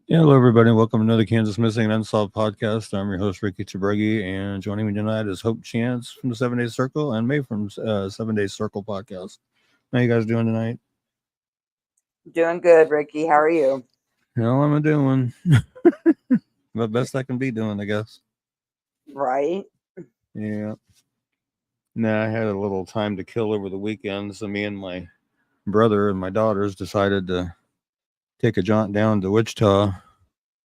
Yeah, hello everybody. Welcome to another Kansas Missing and Unsolved podcast. I'm your host Ricky Tabregi, and joining me tonight is Hope Chance from the 7 Day Circle and May from 7 Day Circle podcast. How you guys doing tonight? Doing good, Ricky. How are you? How am I doing? The best I can be doing, I guess. Right? Yeah. Now I had a little time to kill over the weekend, so me and my brother and my daughters decided to take a jaunt down to Wichita.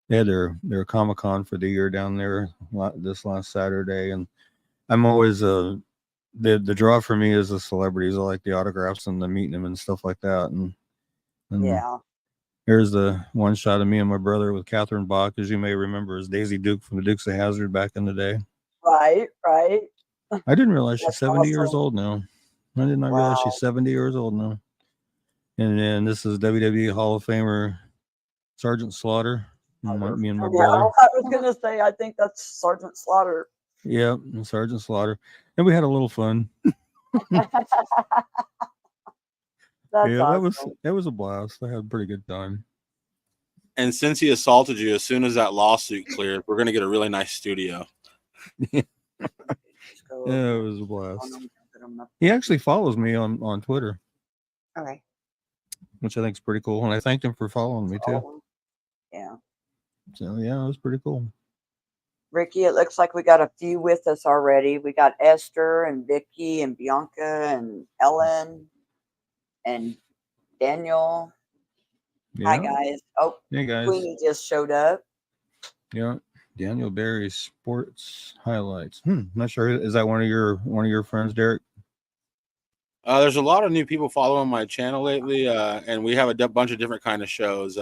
They had their Comic Con for the year down there this last Saturday, and I'm always the draw for me is the celebrities. I like the autographs and the meeting them and stuff like that. And Yeah. here's the one shot of me and my brother with Catherine Bach, as you may remember, as Daisy Duke from the Dukes of Hazzard back in the day. Right, right. I didn't realize she's That's 70 years awesome. old now. I did not realize she's Wow. 70 years old now. And then this is WWE Hall of Famer Sergeant Slaughter. Me and my Yeah, brother. I was gonna say I think that's Sergeant Slaughter. Yep, and Sergeant Slaughter. And we had a little fun. That's Yeah, awesome. that was a blast. I had a pretty good time. And since he assaulted you, as soon as that lawsuit cleared, we're going to get a really nice studio. Yeah, it was a blast. He actually follows me on Twitter, Okay. which I think is pretty cool. And I thanked him for following me too. Yeah. So yeah, it was pretty cool. Ricky, it looks like we got a few with us already. We got Esther and Vicky and Bianca and Ellen and Daniel. Hi Yeah. guys. Oh, Hey guys. Queenie just showed up. Yeah. Daniel Barry's sports highlights. Not sure. Is that one of your friends, Derek? There's a lot of new people following my channel lately, and we have a bunch of different kind of shows.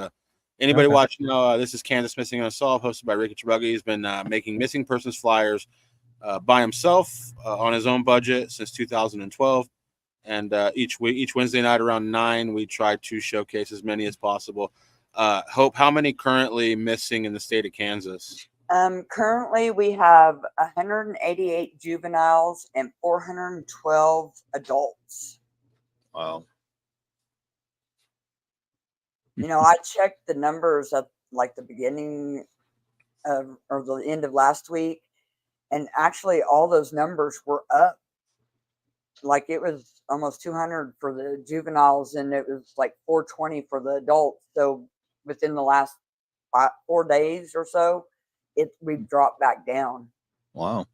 Anybody Okay. watching? This is Kansas Missing and Unsolved, hosted by Ricky Trubuggy. He's been making missing persons flyers by himself on his own budget since 2012. And each Wednesday night around 9, we try to showcase as many as possible. Hope, how many currently missing in the state of Kansas? Currently, we have 188 juveniles and 412 adults. Wow. I checked the numbers at like the beginning of or the end of last week, and actually, all those numbers were up. Like it was almost 200 for the juveniles, and it was like 420 for the adults. So within the last 4 days or so, we've dropped back down. Wow.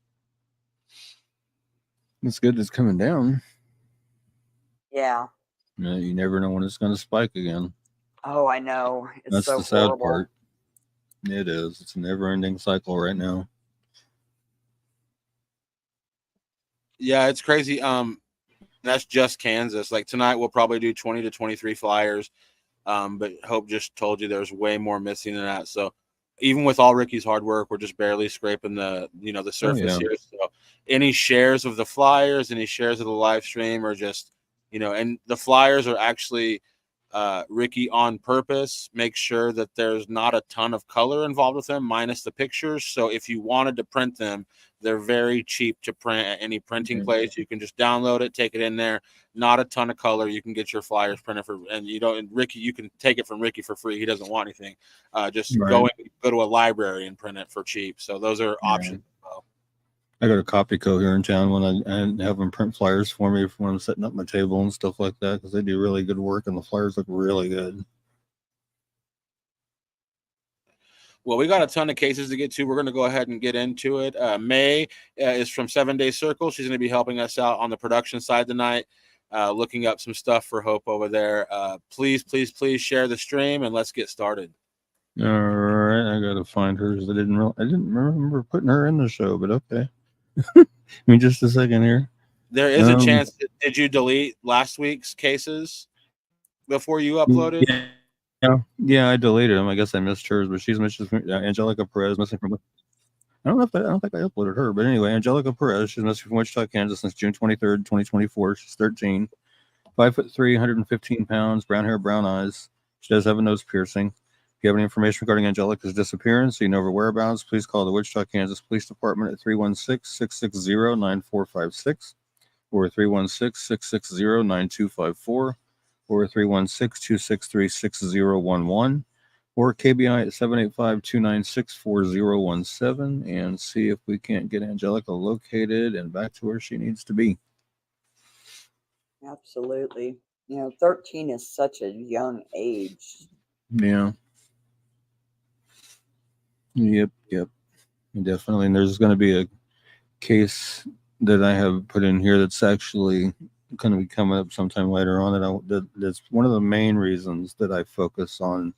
It's good it's coming down. Yeah. You never know when it's going to spike again. Oh, I know. It's That's so the sad horrible. part. It is. It's a never-ending cycle right now. Yeah, it's crazy. That's just Kansas. Like tonight, we'll probably do 20 to 23 flyers. But Hope just told you there's way more missing than that. So even with all Ricky's hard work, we're just barely scraping the surface here. So any shares of the flyers, any shares of the live stream, or just and the flyers are actually Ricky on purpose makes sure that there's not a ton of color involved with them, minus the pictures. So if you wanted to print them, they're very cheap to print at any printing place. You can just download it, take it in there. Not a ton of color. You can get your flyers printed and Ricky, you can take it from Ricky for free. He doesn't want anything. Just go to a library and print it for cheap. So those are options. I got a Copyco here in town when I have them print flyers for me when I'm setting up my table and stuff like that, because they do really good work and the flyers look really good. Well, we got a ton of cases to get to. We're going to go ahead and get into it. May is from 7 Day Circle. She's going to be helping us out on the production side tonight, looking up some stuff for Hope over there. Please share the stream and let's get started. All right, I got to find hers. I didn't remember putting her in the show, but okay. Give me just a second here. There is a chance. Did you delete last week's cases before you uploaded? Yeah, I deleted them. I guess I missed hers, but she's missing Angelica Perez, missing from. I don't think I uploaded her, but anyway, Angelica Perez, she's missing from Wichita, Kansas since June 23rd, 2024. She's 13, 5'3", 115 pounds, brown hair, brown eyes. She does have a nose piercing. If you have any information regarding Angelica's disappearance, so you know her whereabouts, please call the Wichita, Kansas Police Department at 316-660-9456 or 316-660-9254 or 316-263-6011. or KBI at 785-296-4017 and see if we can't get Angelica located and back to where she needs to be. Absolutely. 13 is such a young age. Yeah. Yep. Definitely. And there's going to be a case that I have put in here that's actually going to be coming up sometime later on. That's one of the main reasons that I focus on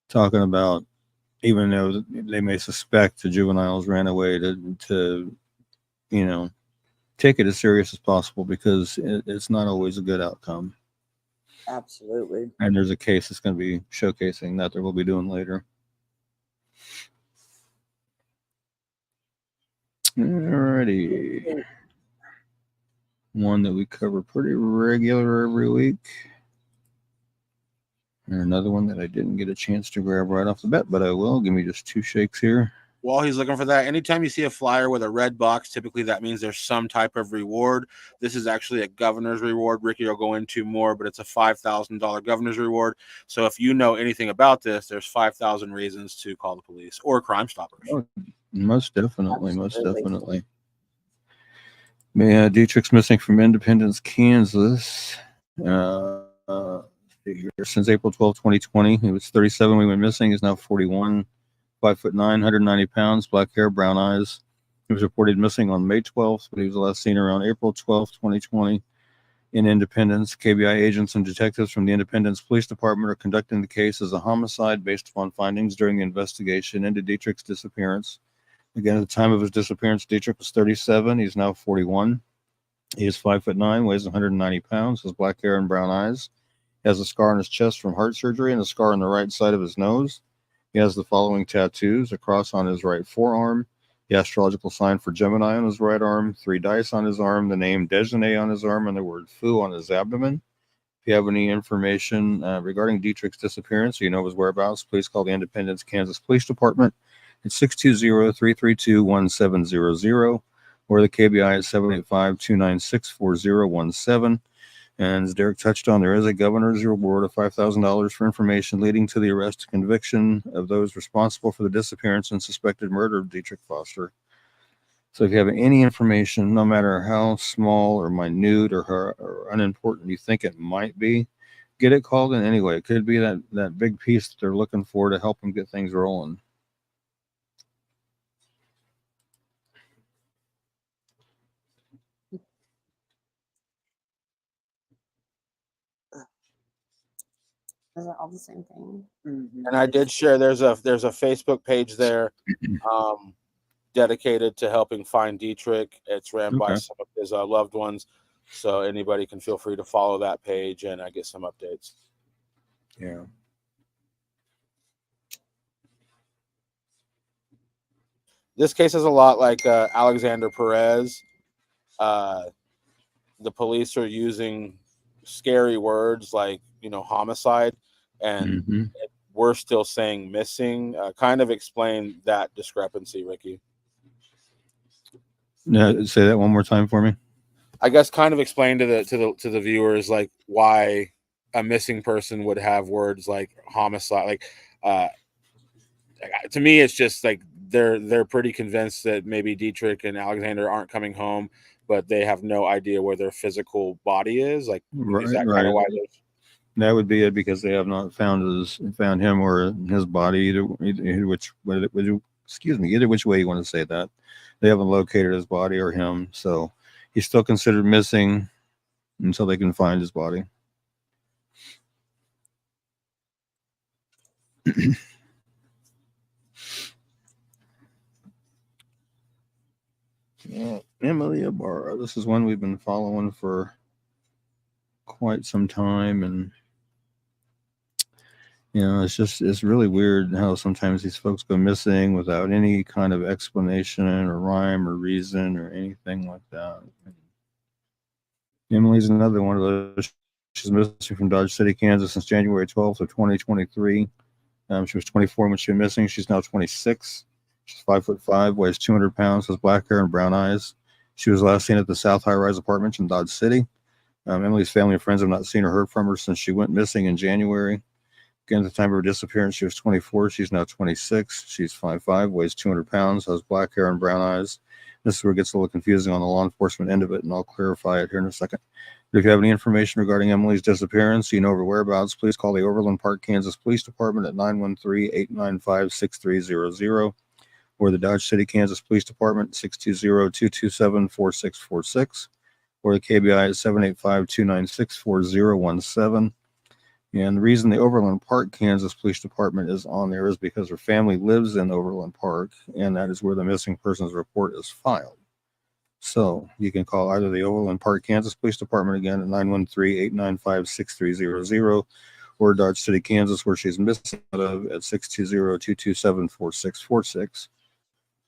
talking about, even though they may suspect the juveniles ran away, to take it as serious as possible, because it's not always a good outcome. Absolutely. And there's a case that's going to be showcasing that we'll be doing later. Alrighty. One that we cover pretty regular every week. And another one that I didn't get a chance to grab right off the bat, but I will. Give me just 2 shakes here. While he's looking for that, anytime you see a flyer with a red box, typically that means there's some type of reward. This is actually a governor's reward. Ricky will go into more, but it's a $5,000 governor's reward. So if you know anything about this, there's 5,000 reasons to call the police or Crime Stoppers. Oh, most definitely. Absolutely. Most definitely. Dietrich's missing from Independence, Kansas. Since April 12, 2020. He was 37 when he went missing. He's now 41. 5'9", 190 pounds, black hair, brown eyes. He was reported missing on May 12th, but he was last seen around April 12th, 2020 in Independence. KBI agents and detectives from the Independence Police Department are conducting the case as a homicide based upon findings during the investigation into Dietrich's disappearance. Again, at the time of his disappearance, Dietrich was 37. He's now 41. He is 5'9", weighs 190 pounds, has black hair and brown eyes. He has a scar on his chest from heart surgery and a scar on the right side of his nose. He has the following tattoos: a cross on his right forearm, the astrological sign for Gemini on his right arm, 3 dice on his arm, the name Desjeuner on his arm, and the word Foo on his abdomen. If you have any information regarding Dietrich's disappearance, or you know his whereabouts, please call the Independence, Kansas Police Department at 620-332-1700 or the KBI at 785-296-4017. And as Derek touched on, there is a governor's reward of $5,000 for information leading to the arrest and conviction of those responsible for the disappearance and suspected murder of Dietrich Foster. So if you have any information, no matter how small or minute or unimportant you think it might be, get it called in anyway. It could be that big piece that they're looking for to help them get things rolling. Is it all the same thing? Mhm. And I did share there's a Facebook page there dedicated to helping find Dietrich. It's ran by some of his loved ones, so anybody can feel free to follow that page and I get some updates. Yeah. This case is a lot like Alexander Perez. The police are using scary words like homicide, and we're still saying missing. Kind of explain that discrepancy, Ricky. No, say that one more time for me. I guess kind of explain to the viewers like why a missing person would have words like homicide. Like to me, it's just like they're pretty convinced that maybe Dietrich and Alexander aren't coming home, but they have no idea where their physical body is. Like, is that kind of why? That would be it, because they have not found him or his body, either which way you want to say that. They haven't located his body or him, so he's still considered missing until they can find his body. Emily Ibarra. This is one we've been following for quite some time, and it's really weird how sometimes these folks go missing without any kind of explanation or rhyme or reason or anything like that. Emily's another one of those. She's missing from Dodge City, Kansas since January 12th of 2023. She was 24 when she went missing. She's now 26. She's 5'5", weighs 200 pounds, has black hair and brown eyes. She was last seen at the South High Rise Apartments in Dodge City. Emily's family and friends have not seen or heard from her since she went missing in January. Again, at the time of her disappearance, she was 24. She's now 26. She's 5'5", weighs 200 pounds, has black hair and brown eyes. This is where it gets a little confusing on the law enforcement end of it, and I'll clarify it here in a second. But if you have any information regarding Emily's disappearance, you know her whereabouts, please call the Overland Park, Kansas Police Department at 913-895-6300 or the Dodge City, Kansas Police Department, 620-227-4646, or the KBI at 785-296-4017. And the reason the Overland Park, Kansas Police Department is on there is because her family lives in Overland Park, and that is where the missing persons report is filed. So you can call either the Overland Park, Kansas Police Department again at 913-895-6300 or Dodge City, Kansas, where she's missing out of at 620-227-4646,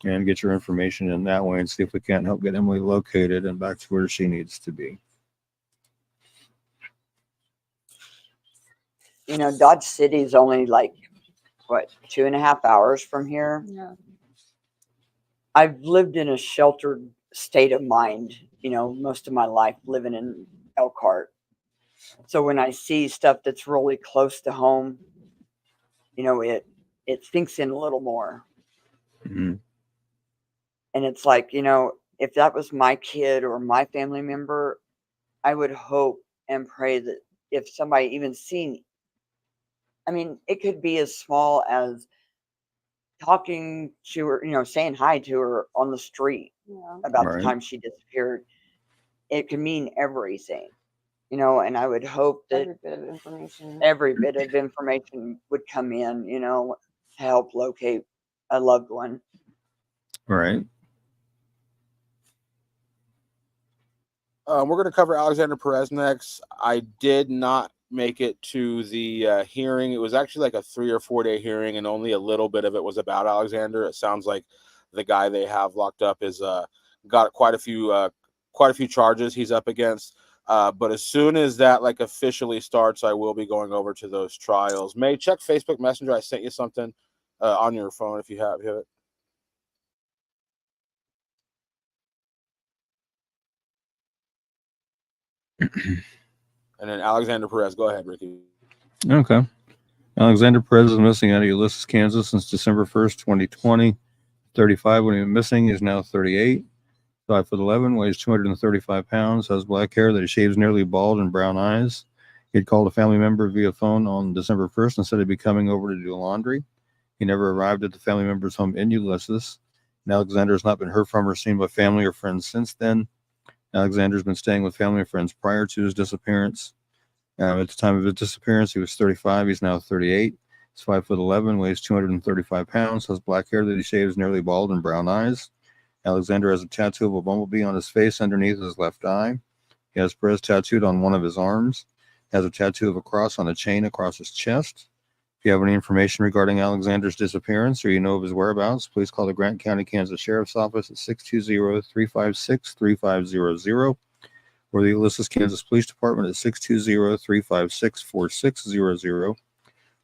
and get your information in that way and see if we can't help get Emily located and back to where she needs to be. You know, Dodge City is only like, what, 2.5 hours from here? Yeah. I've lived in a sheltered state of mind, you know, most of my life living in Elkhart. So when I see stuff that's really close to home, you know, it sinks in a little more. Mm-hmm. And it's like, you know, if that was my kid or my family member, I would hope and pray that if somebody even seen, I mean, it could be as small as talking to her, you know, saying hi to her on the street Yeah. about Right. the time she disappeared. It can mean everything, you know, and I would hope that Every bit of information. every bit of information would come in, you know, to help locate a loved one. Right. We're going to cover Alexander Perez next. I did not make it to the hearing. It was actually like a 3 or 4 day hearing, and only a little bit of it was about Alexander. It sounds like the guy they have locked up is got quite a few charges he's up against. But as soon as that like officially starts, I will be going over to those trials. May, check Facebook Messenger. I sent you something on your phone if you have it. And then Alexander Perez, go ahead, Ricky. Okay. Alexander Perez is missing out of Ulysses, Kansas since December 1st, 2020. 35 when he was missing. He's now 38. 5'11", weighs 235 pounds, has black hair that he shaves nearly bald and brown eyes. He had called a family member via phone on December 1st and said he'd be coming over to do laundry. He never arrived at the family member's home in Ulysses. And Alexander has not been heard from or seen by family or friends since then. Alexander's been staying with family and friends prior to his disappearance. At the time of his disappearance, he was 35. He's now 38. He's 5'11", weighs 235 pounds, has black hair that he shaves nearly bald and brown eyes. Alexander has a tattoo of a bumblebee on his face underneath his left eye. He has Perez tattooed on one of his arms. He has a tattoo of a cross on a chain across his chest. If you have any information regarding Alexander's disappearance or you know of his whereabouts, please call the Grant County, Kansas Sheriff's Office at 620-356-3500 or the Ulysses, Kansas Police Department at 620-356-4600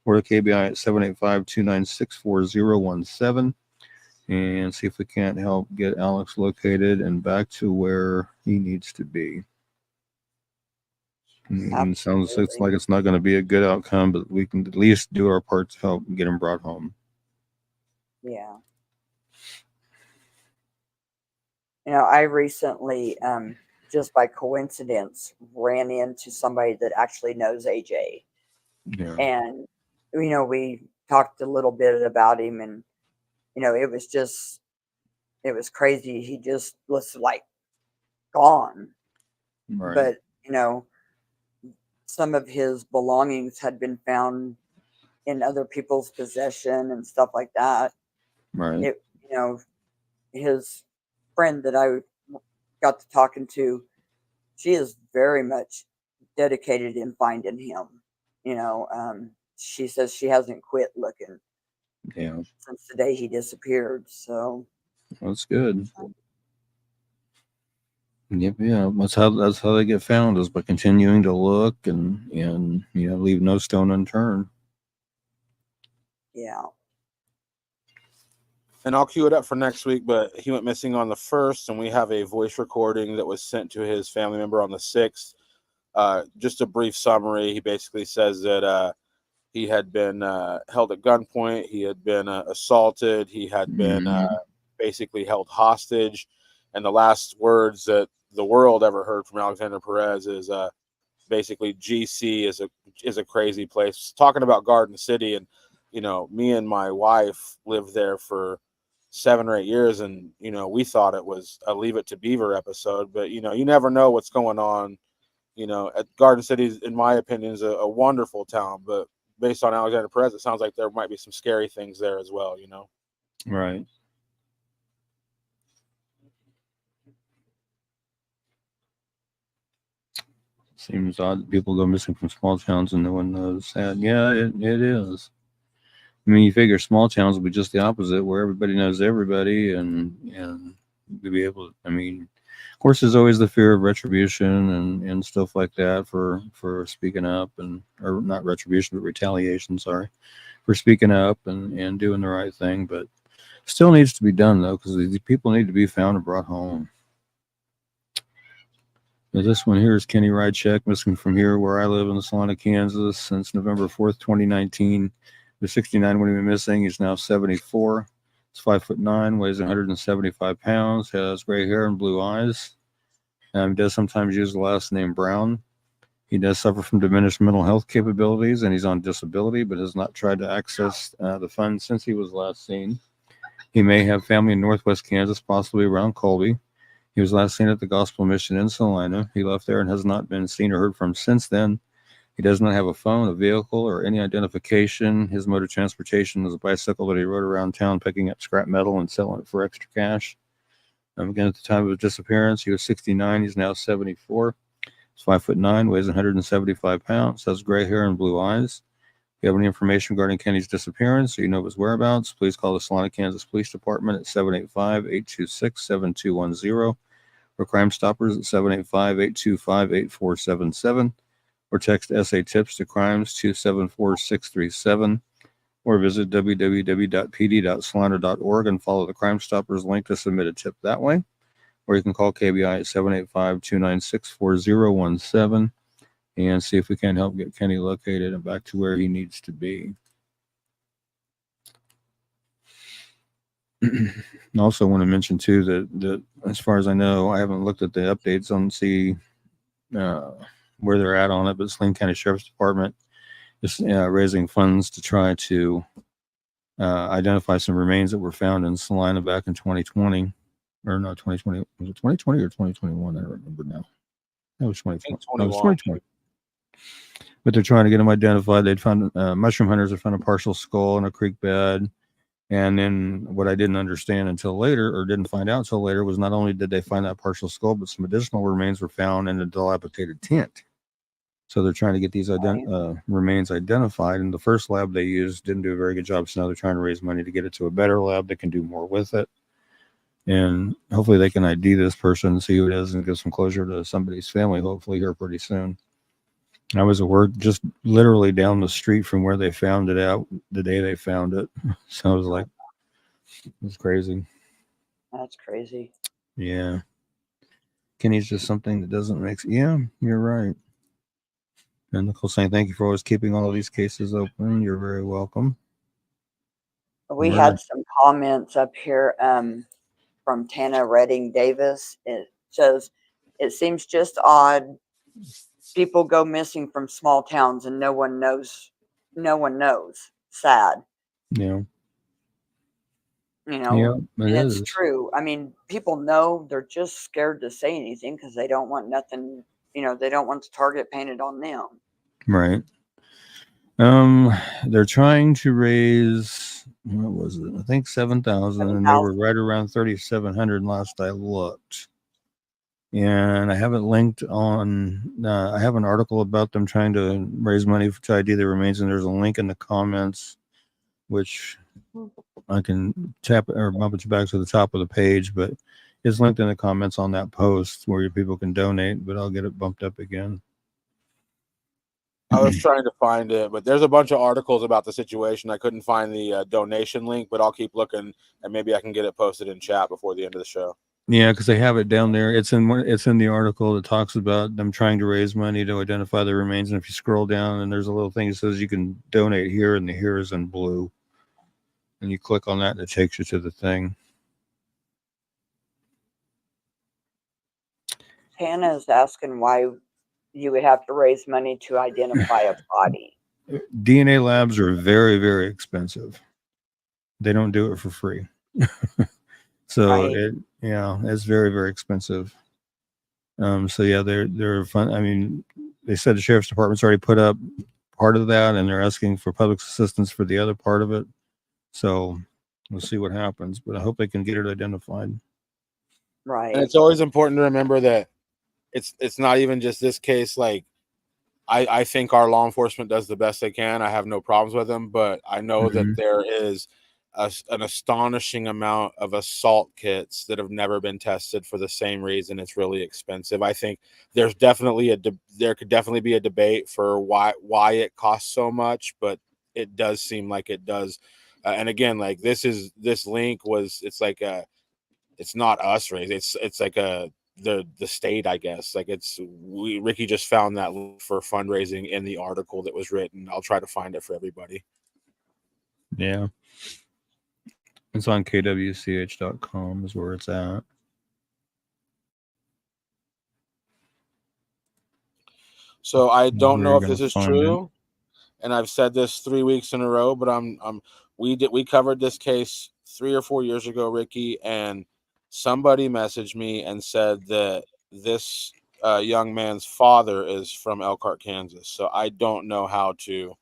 or the KBI at 785-296-4017. And see if we can't help get Alex located and back to where he needs to be. And it sounds like it's not going to be a good outcome, but we can at least do our part to help get him brought home. Yeah. You know, I recently, just by coincidence, ran into somebody that actually knows AJ. Yeah. And, you know, we talked a little bit about him, and, you know, it was crazy. He just was like gone. Right. But, you know, some of his belongings had been found in other people's possession and stuff like that. Right. You know, his friend that I got to talking to, she is very much dedicated in finding him. You know, she says she hasn't quit looking since the day he disappeared. So that's good. Yep, yeah, that's how they get found, is by continuing to look and you know, leave no stone unturned. Yeah. And I'll queue it up for next week, but he went missing on the 1st, and we have a voice recording that was sent to his family member on the 6th. Just a brief summary. He basically says that He had been held at gunpoint. He had been assaulted. He had been basically held hostage. And the last words that the world ever heard from Alexander Perez is basically GC is a crazy place. Talking about Garden City, and me and my wife lived there for 7 or 8 years, and we thought it was a Leave It to Beaver episode, but you never know what's going on. At Garden City, in my opinion, is a wonderful town, but based on Alexander Perez, it sounds like there might be some scary things there as well. Right. Seems odd that people go missing from small towns and no one knows. Sad. Yeah, it is. I mean, you figure small towns will be just the opposite, where everybody knows everybody, and you'll be able to. I mean, of course, there's always the fear of retribution and stuff like that for speaking up, or not retribution, but retaliation. Sorry, for speaking up and doing the right thing, but still needs to be done though, because these people need to be found and brought home. Now, this one here is Kenny Rycheck, missing from here where I live in Salina, Kansas, since November 4th, 2019. He was 69 when he went missing. He's now 74. He's 5'9", weighs 175 pounds, has gray hair and blue eyes. He does sometimes use the last name Brown. He does suffer from diminished mental health capabilities, and he's on disability, but has not tried to access the funds since he was last seen. He may have family in northwest Kansas, possibly around Colby. He was last seen at the Gospel Mission in Salina. He left there and has not been seen or heard from since then. He does not have a phone, a vehicle, or any identification. His mode of transportation was a bicycle that he rode around town picking up scrap metal and selling it for extra cash. Again, at the time of his disappearance, he was 69. He's now 74. He's 5'9", weighs 175 pounds, has gray hair and blue eyes. If you have any information regarding Kenny's disappearance or you know his whereabouts, please call the Salina, Kansas Police Department at 785-826-7210, or Crime Stoppers at 785-825-8477, or text SA Tips to Crimes 274637, or visit www.pd.salina.org and follow the Crime Stoppers link to submit a tip that way. Or you can call KBI at 785-296-4017 and see if we can help get Kenny located and back to where he needs to be. I also want to mention too that as far as I know, I haven't looked at the updates on see where they're at on it, but Saline County Sheriff's Department is raising funds to try to identify some remains that were found in Salina back in 2020, or no, 2020. Was it 2020 or 2021? I don't remember now. That was 2020. That was 2020. But they're trying to get them identified. They'd found mushroom hunters had found a partial skull in a creek bed. And then what I didn't understand until later, or didn't find out until later, was not only did they find that partial skull, but some additional remains were found in a dilapidated tent. So they're trying to get these remains identified. And the first lab they used didn't do a very good job. So now they're trying to raise money to get it to a better lab that can do more with it. And hopefully they can ID this person and see who it is and give some closure to somebody's family, hopefully here pretty soon. I was at work just literally down the street from where they found it out the day they found it. So I was like, it's crazy. That's crazy. Yeah. Kenny's just something that doesn't make sense. Yeah, you're right. And Nicole saying, thank you for always keeping all of these cases open. You're very welcome. We had some comments up here from Tana Redding Davis. It says, it seems just odd. People go missing from small towns and no one knows. No one knows. Sad. Yeah. Yeah, it's true. I mean, people know, they're just scared to say anything because they don't want nothing, they don't want the target painted on them. Right. They're trying to raise, what was it? I think 7,000, and they were right around 3,700 last I looked. And I haven't linked on, I have an article about them trying to raise money to ID the remains, and there's a link in the comments, which I can tap or bump it back to the top of the page, but it's linked in the comments on that post where people can donate, but I'll get it bumped up again. I was trying to find it, but there's a bunch of articles about the situation. I couldn't find the donation link, but I'll keep looking, and maybe I can get it posted in chat before the end of the show. Yeah, because they have it down there. It's in the article that talks about them trying to raise money to identify the remains. And if you scroll down, and there's a little thing that says you can donate here, and the here is in blue. And you click on that, and it takes you to the thing. Hannah is asking why you would have to raise money to identify a body. DNA labs are very, very expensive. They don't do it for free. So Right. it's very, very expensive. So yeah, they're fun. I mean, they said the sheriff's department's already put up part of that, and they're asking for public assistance for the other part of it. So we'll see what happens, but I hope they can get it identified. Right. And it's always important to remember that it's not even just this case. Like, I think our law enforcement does the best they can. I have no problems with them, but I know that there is an astonishing amount of assault kits that have never been tested for the same reason. It's really expensive. I think there's definitely there could definitely be a debate for why it costs so much, but it does seem like it does. And again, like this link was, it's not us, right? It's like the state, I guess. Like Ricky just found that for fundraising in the article that was written. I'll try to find it for everybody. Yeah. It's on kwch.com is where it's at. So I don't know if Gonna this is find true, and I've said this 3 weeks in a row, but we covered this case 3 or 4 years ago, Ricky, and somebody messaged me and said that this young man's father is from Elkhart, Kansas. So I don't know how to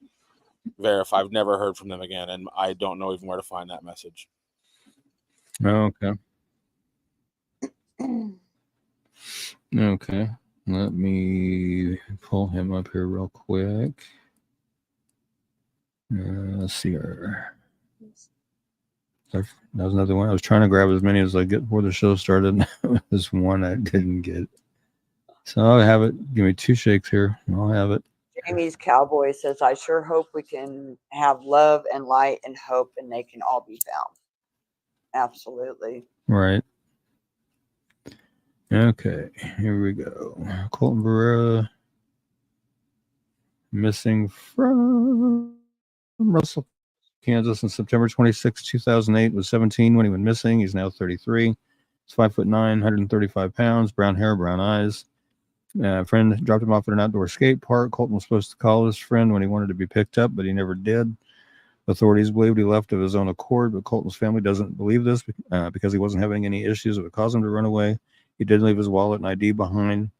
verify. I've never heard from them again, and I don't know even where to find that message. Oh, okay. Okay. Let me pull him up here real quick. Let's see here. That was another one. I was trying to grab as many as I get before the show started. This one I didn't get. So I'll have it. Give me 2 shakes here. I'll have it. Jamie's Cowboy says, I sure hope we can have love and light and hope and they can all be found. Absolutely. Right. Okay. Here we go. Colton Barrera missing from Russell, Kansas on September 26, 2008. Was 17 when he went missing. He's now 33. He's 5'9", 135 pounds, brown hair, brown eyes. A friend dropped him off at an outdoor skate park. Colton was supposed to call his friend when he wanted to be picked up, but he never did. Authorities believed he left of his own accord, but Colton's family doesn't believe this because he wasn't having any issues that would cause him to run away. He did leave his wallet and ID behind.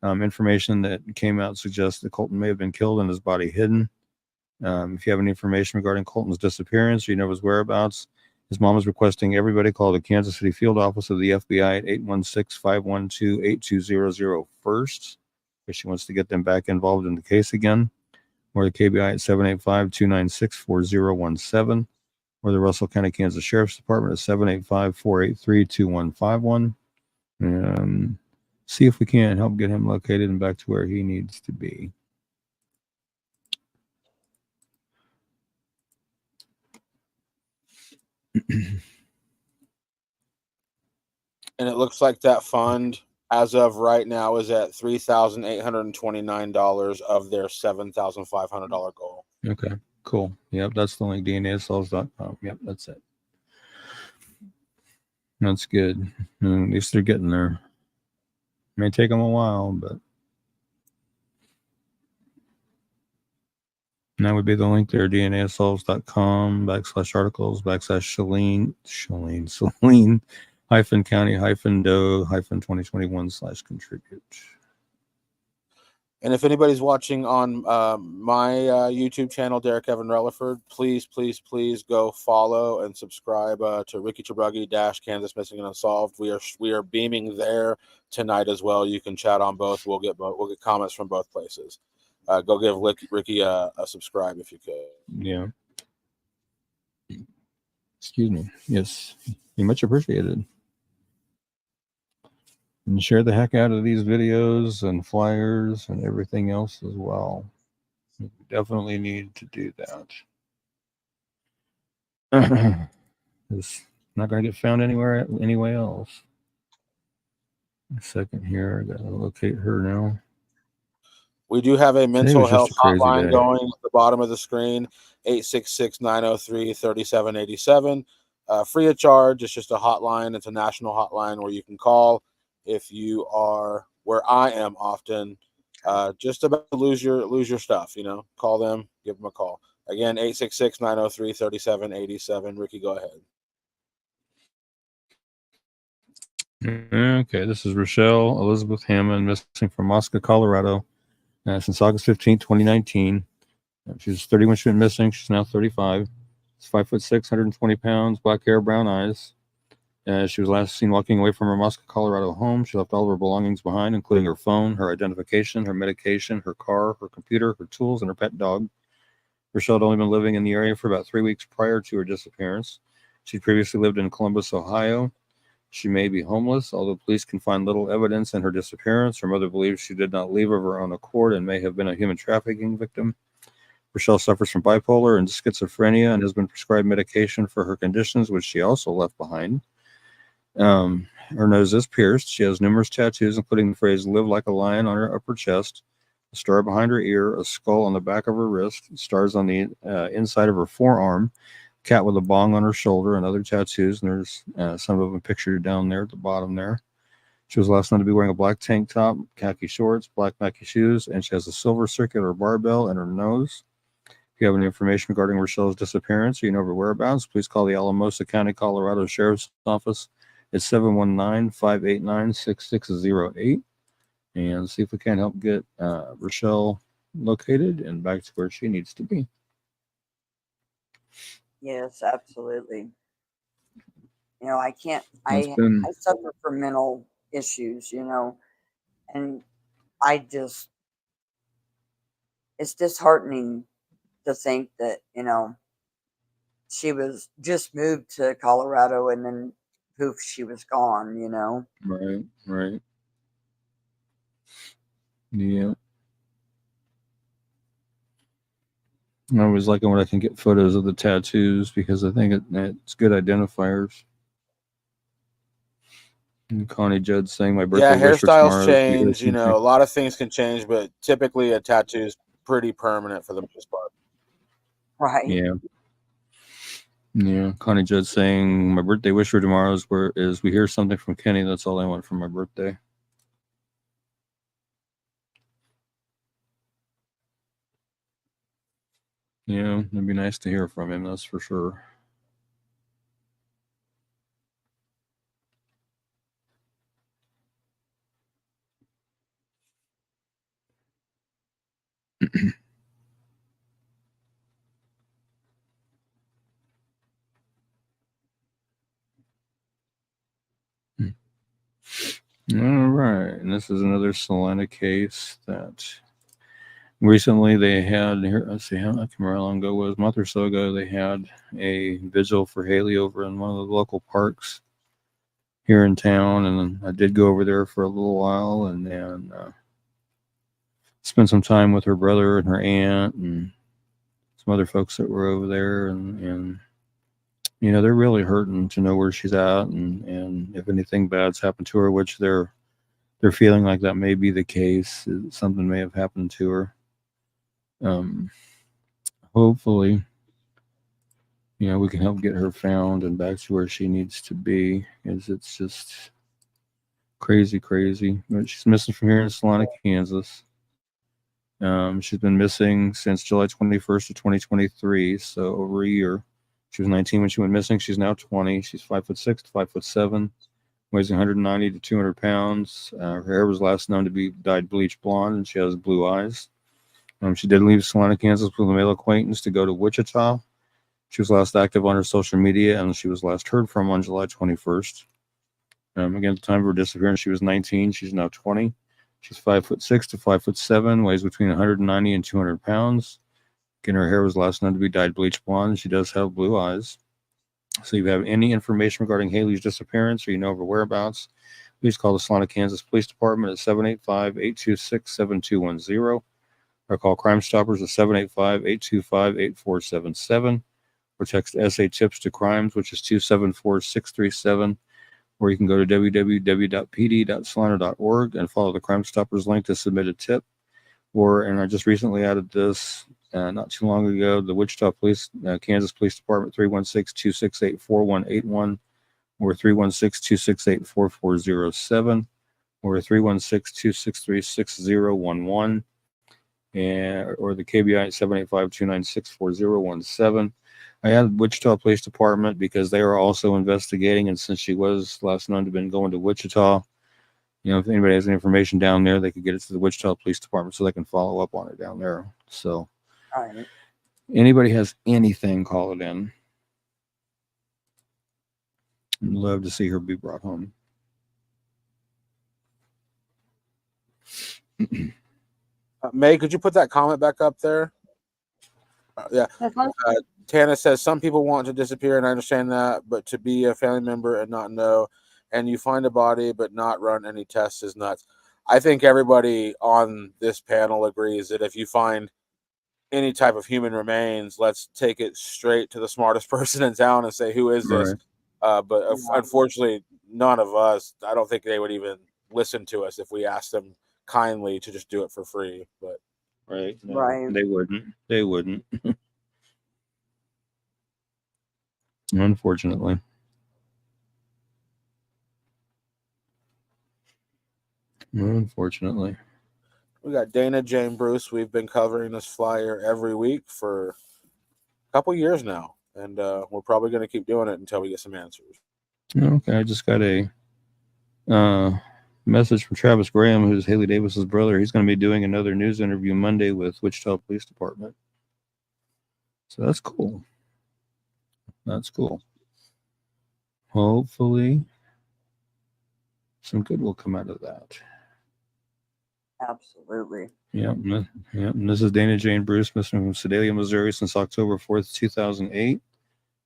Information that came out suggests that Colton may have been killed and his body hidden. If you have any information regarding Colton's disappearance or you know his whereabouts, his mom is requesting everybody call the Kansas City field office of the FBI at 816-512-8200 first, if she wants to get them back involved in the case again, or the KBI at 785-296-4017, or the Russell County, Kansas Sheriff's Department at 785-483-2151. See if we can help get him located and back to where he needs to be. And it looks like that fund, as of right now, is at $3,829 of their $7,500 goal. Okay, cool. Yep, that's the link, DNASolves.com. Yep, that's it. That's good. At least they're getting there. May take them a while, but that would be the link there, DNASolves.com/articles/Shalene -County-Doe-2021/contribute. And if anybody's watching on my YouTube channel, Derek Evan Relaford, please go follow and subscribe to Ricky Chabruggi - Kansas Missing and Unsolved. We are beaming there tonight as well. You can chat on both. We'll get comments from both places. Go give Ricky a subscribe if you could. Yeah. Excuse me. Yes, be much appreciated. And share the heck out of these videos and flyers and everything else as well. We definitely need to do that. It's not going to get found anywhere else. A second here. I gotta locate her now. We do have a mental was just health a crazy hotline day. going at the bottom of the screen, 866-903-3787. Free of charge. It's just a hotline. It's a national hotline where you can call if you are where I am often, just about to lose your stuff. Call them, give them a call. Again, 866-903-3787. Ricky, go ahead. Okay, this is Rochelle Elizabeth Hammond, missing from Moscow, Colorado, since August 15th, 2019. She was 30 when she went missing. She's now 35. She's 5'6", 120 pounds, black hair, brown eyes. She was last seen walking away from her Moscow, Colorado home. She left all of her belongings behind, including her phone, her identification, her medication, her car, her computer, her tools, and her pet dog. Rochelle had only been living in the area for about 3 weeks prior to her disappearance. She'd previously lived in Columbus, Ohio. She may be homeless, although police can find little evidence in her disappearance. Her mother believes she did not leave of her own accord and may have been a human trafficking victim. Rochelle suffers from bipolar and schizophrenia and has been prescribed medication for her conditions, which she also left behind. Her nose is pierced. She has numerous tattoos, including the phrase "live like a lion" on her upper chest, a star behind her ear, a skull on the back of her wrist, stars on the inside of her forearm, cat with a bong on her shoulder, and other tattoos. And there's some of them pictured down there at the bottom there. She was last known to be wearing a black tank top, khaki shorts, black Nike shoes, and she has a silver circular barbell in her nose. If you have any information regarding Rochelle's disappearance or you know her whereabouts, please call the Alamosa County, Colorado Sheriff's Office at 719-589-6608 and see if we can help get Rochelle located and back to where she needs to be. Yes, absolutely. I can't. It's I been suffer from mental issues. And it's disheartening to think that she was just moved to Colorado and then poof, she was gone. right. Yeah. I always like it when I can get photos of the tattoos because I think it's good identifiers. And Connie Judd saying my birthday Yeah, wish for hairstyles tomorrow is change. A lot of things can change, but typically a tattoo is pretty permanent for the most part. Right. Yeah. Yeah. Connie Judd saying my birthday wish for tomorrow is we hear something from Kenny. That's all I want for my birthday. Yeah, it'd be nice to hear from him, that's for sure. All right, and this is another Selena case that recently they had here. Let's see, I can't remember how long ago it was, a month or so ago. They had a vigil for Haley over in one of the local parks here in town, and I did go over there for a little while, and then spent some time with her brother and her aunt and some other folks that were over there, and they're really hurting to know where she's at, and if anything bad's happened to her, which they're feeling like that may be the case. Something may have happened to her. Hopefully, we can help get her found and back to where she needs to be, because it's just crazy. But she's missing from here in Salina, Kansas. She's been missing since July 21st of 2023, so over a year. She was 19 when she went missing. She's now 20. She's 5'6" to 5'7", weighs 190 to 200 pounds. Her hair was last known to be dyed bleach blonde, and she has blue eyes. She did leave Salina, Kansas with a male acquaintance to go to Wichita. She was last active on her social media, and she was last heard from on July 21st. Again, at the time of her disappearance, she was 19. She's now 20. She's 5'6" to 5'7", weighs between 190 and 200 pounds. Again, her hair was last known to be dyed bleach blonde. She does have blue eyes. So if you have any information regarding Haley's disappearance or you know of her whereabouts, please call the Salina, Kansas Police Department at 785-826-7210 or call Crime Stoppers at 785-825-8477 or text SA Tips to Crimes, which is 274-637. or you can go to www.pd.solana.org and follow the Crime Stoppers link to submit a tip. And I just recently added this not too long ago, the Wichita Police, Kansas Police Department, 316-268-4181 or 316-268-4407 or 316-263-6011 or the KBI at 785-296-4017. I added Wichita Police Department because they are also investigating, and since she was last known to have been going to Wichita, if anybody has any information down there, they could get it to the Wichita Police Department so they can follow up on it down there. So, Right. anybody has anything, call it in. I'd love to see her be brought home. May, could you put that comment back up there? Yeah. Tana says some people want to disappear, and I understand that, but to be a family member and not know, and you find a body but not run any tests is nuts. I think everybody on this panel agrees that if you find any type of human remains, let's take it straight to the smartest person in town and say, who is this? Right. But unfortunately, none of us, I don't think they would even listen to us if we asked them kindly to just do it for free. But Right. No, Right. They wouldn't. They wouldn't. Unfortunately. Unfortunately. we got Dana Jane Bruce. We've been covering this flyer every week for a couple years now, and we're probably going to keep doing it until we get some answers. Okay, I just got a message from Travis Graham, who's Haley Davis's brother. He's going to be doing another news interview Monday with Wichita Police Department. So that's cool. That's cool. Hopefully, some good will come out of that. Absolutely. Yep. And this is Dana Jane Bruce, missing from Sedalia, Missouri since October 4th, 2008.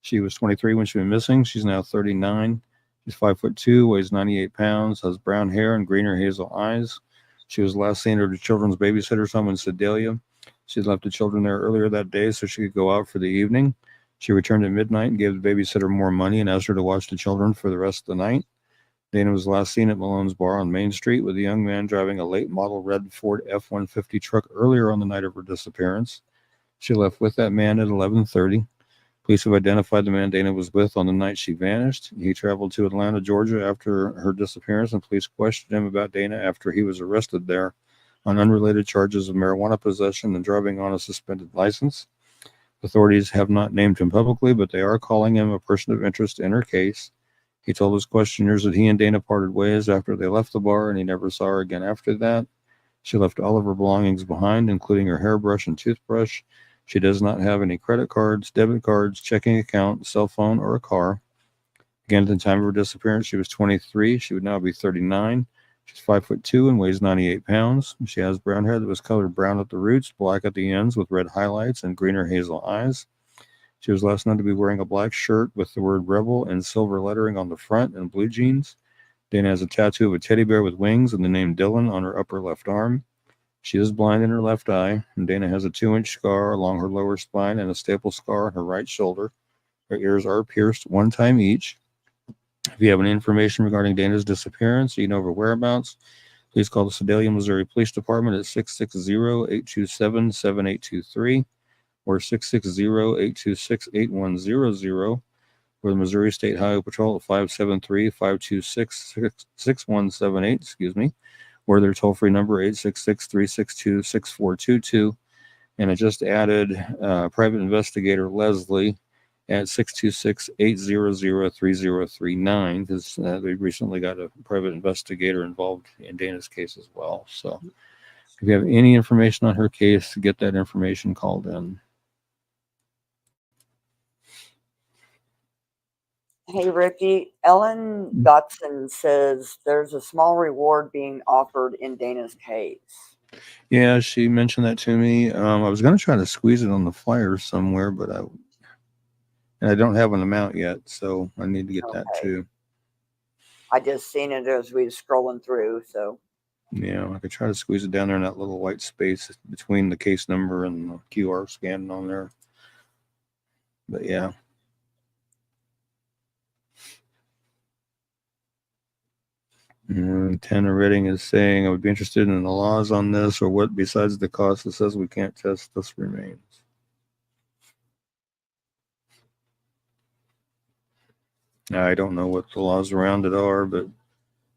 She was 23 when she went missing. She's now 39. She's 5'2", weighs 98 pounds, has brown hair and green or hazel eyes. She was last seen at her children's babysitter's home in Sedalia. She left the children there earlier that day so she could go out for the evening. She returned at midnight and gave the babysitter more money and asked her to watch the children for the rest of the night. Dana was last seen at Malone's Bar on Main Street with a young man driving a late model red Ford F-150 truck earlier on the night of her disappearance. She left with that man at 11:30. Police have identified the man Dana was with on the night she vanished. He traveled to Atlanta, Georgia after her disappearance, and police questioned him about Dana after he was arrested there on unrelated charges of marijuana possession and driving on a suspended license. Authorities have not named him publicly, but they are calling him a person of interest in her case. He told his questioners that he and Dana parted ways after they left the bar, and he never saw her again after that. She left all of her belongings behind, including her hairbrush and toothbrush. She does not have any credit cards, debit cards, checking account, cell phone, or a car. Again, at the time of her disappearance, she was 23. She would now be 39. She's 5'2" and weighs 98 pounds. She has brown hair that was colored brown at the roots, black at the ends with red highlights, and green or hazel eyes. She was last known to be wearing a black shirt with the word Rebel and silver lettering on the front and blue jeans. Dana has a tattoo of a teddy bear with wings and the name Dylan on her upper left arm. She is blind in her left eye, and Dana has a 2-inch scar along her lower spine and a staple scar on her right shoulder. Her ears are pierced one time each. If you have any information regarding Dana's disappearance or you know of her whereabouts, please call the Sedalia, Missouri Police Department at 660-827-7823 or 660-826-8100 or the Missouri State Highway Patrol at 573-526-6178, or their toll-free number 866-362-6422. And I just added private investigator Leslie at 626-800-3039 because they recently got a private investigator involved in Dana's case as well. So if you have any information on her case, get that information called in. Hey, Ricky. Ellen Dotson says there's a small reward being offered in Dana's case. Yeah, she mentioned that to me. I was going to try to squeeze it on the flyer somewhere, but I don't have an amount yet, so I need to get that too. I just seen it as we were scrolling through, so. Yeah, I could try to squeeze it down there in that little white space between the case number and the QR scan on there. But yeah. And Tanner Redding is saying, I would be interested in the laws on this, or what besides the cost that says we can't test this remains. Now, I don't know what the laws around it are, but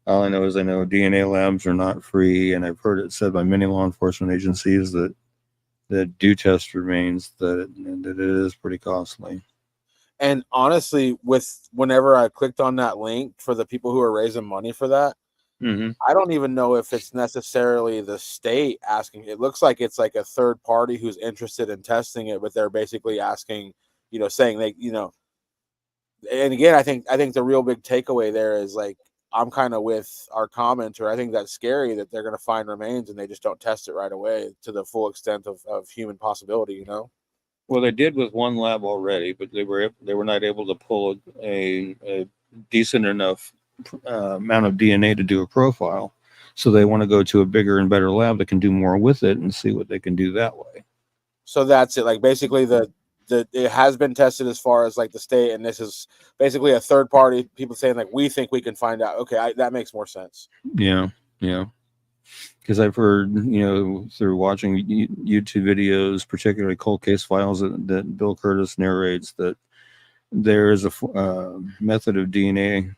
all I know is I know DNA labs are not free, and I've heard it said by many law enforcement agencies that do test remains that it is pretty costly. And honestly, whenever I clicked on that link for the people who are raising money for that, I don't even know if it's necessarily the state asking. It looks like it's like a third party who's interested in testing it, but they're basically asking, saying they, and again, I think the real big takeaway there is like, I'm kind of with our commenter. I think that's scary that they're going to find remains and they just don't test it right away to the full extent of human possibility, Well, they did with one lab already, but they were not able to pull a decent enough amount of DNA to do a profile. So they want to go to a bigger and better lab that can do more with it and see what they can do that way. So that's it. Like basically it has been tested as far as like the state, and this is basically a third party. People saying like, we think we can find out. Okay, that makes more sense. Yeah. Because I've heard, through watching YouTube videos, particularly cold case files that Bill Curtis narrates, that there is a method of DNA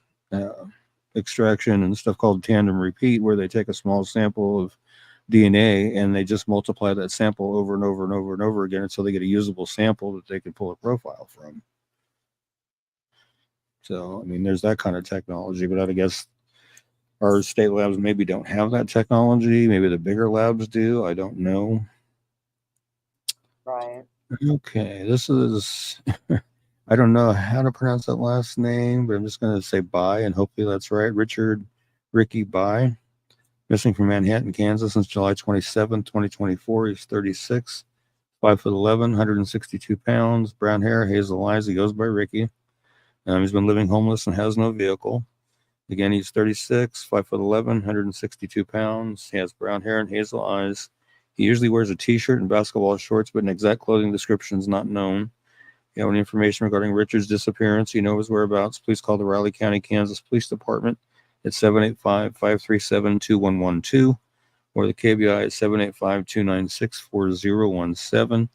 extraction and stuff called tandem repeat, where they take a small sample of DNA and they just multiply that sample over and over and over and over again until they get a usable sample that they can pull a profile from. So, I mean, there's that kind of technology, but I guess our state labs maybe don't have that technology. Maybe the bigger labs do. I don't know. Right. Okay, this is, I don't know how to pronounce that last name, but I'm just going to say Bai, and hopefully that's right. Ricky Bai, missing from Manhattan, Kansas since July 27, 2024. He's 36, 5'11", 162 pounds, brown hair, hazel eyes. He goes by Ricky. He's been living homeless and has no vehicle. Again, he's 36, 5'11", 162 pounds. He has brown hair and hazel eyes. He usually wears a t-shirt and basketball shorts, but an exact clothing description is not known. If you have any information regarding Richard's disappearance, you know his whereabouts, please call the Riley County, Kansas Police Department at 785-537-2112 or the KBI at 785-296-4017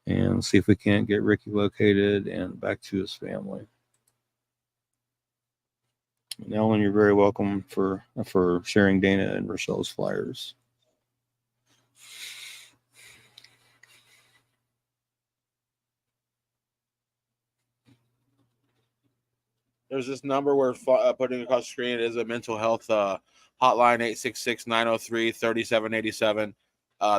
and see if we can't get Ricky located and back to his family. And Ellen, you're very welcome for sharing Dana and Rochelle's flyers. There's this number we're putting across the screen. It is a mental health hotline, 866-903-3787.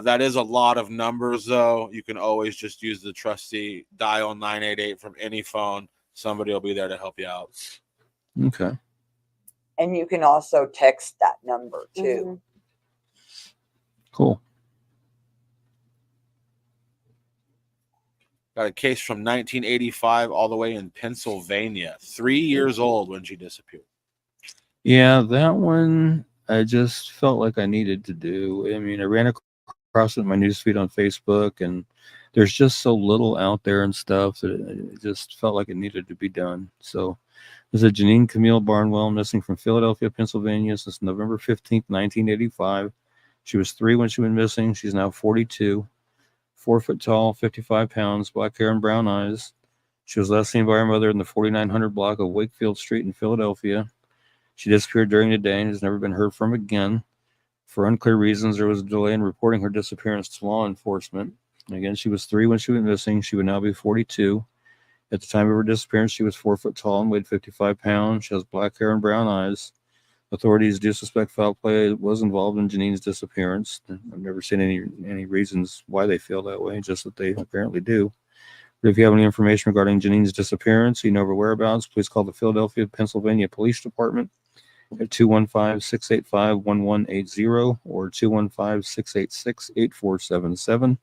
That is a lot of numbers, though. You can always just use the trusty dial 988 from any phone. Somebody will be there to help you out. Okay. And you can also text that number too. Mm-hmm. Cool. Got a case from 1985 all the way in Pennsylvania. 3 years old when she disappeared. Yeah, that one I just felt like I needed to do. I mean, I ran across it in my newsfeed on Facebook, and there's just so little out there and stuff that it just felt like it needed to be done. So there's a Janine Camille Barnwell missing from Philadelphia, Pennsylvania since November 15th, 1985. She was 3 when she went missing. She's now 42. 4 foot tall, 55 pounds, black hair and brown eyes. She was last seen by her mother in the 4900 block of Wakefield Street in Philadelphia. She disappeared during the day and has never been heard from again. For unclear reasons, there was a delay in reporting her disappearance to law enforcement. Again, she was 3 when she went missing. She would now be 42. At the time of her disappearance, she was 4 foot tall and weighed 55 pounds. She has black hair and brown eyes. Authorities do suspect foul play was involved in Janine's disappearance. I've never seen any reasons why they feel that way, just that they apparently do. But if you have any information regarding Janine's disappearance, you know her whereabouts, please call the Philadelphia, Pennsylvania Police Department at 215-685-1180 or 215-686-8477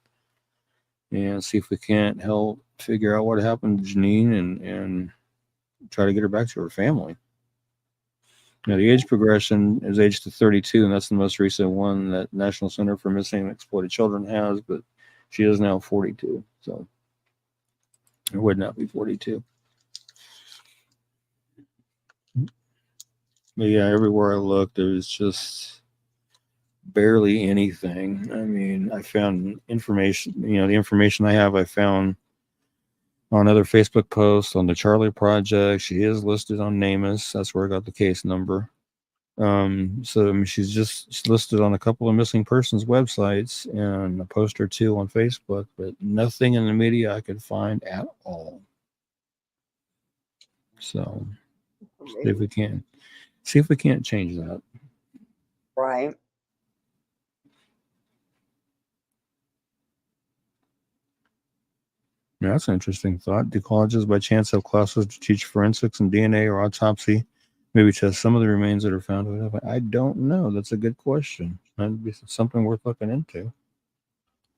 and see if we can't help figure out what happened to Janine and try to get her back to her family. Now, the age progression is age to 32, and that's the most recent one that National Center for Missing and Exploited Children has, but she is now 42, so it would not be 42. But yeah, everywhere I looked, there was just barely anything. I mean, I found information, the information I found on other Facebook posts on the Charlie Project. She is listed on NamUs. That's where I got the case number. So I mean, she's listed on a couple of missing persons websites and a post or two on Facebook, but nothing in the media I could find at all. So see if we can't change that. Right. Yeah, that's an interesting thought. Do colleges by chance have classes to teach forensics and DNA or autopsy? Maybe test some of the remains that are found. I don't know. That's a good question. That'd be something worth looking into.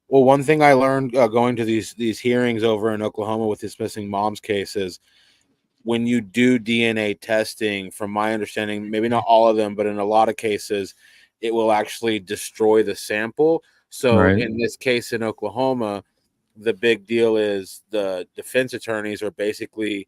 Well, one thing I learned going to these hearings over in Oklahoma with this missing mom's case is when you do DNA testing, from my understanding, maybe not all of them, but in a lot of cases, it will actually destroy the sample. So Right. in this case in Oklahoma, the big deal is the defense attorneys are basically,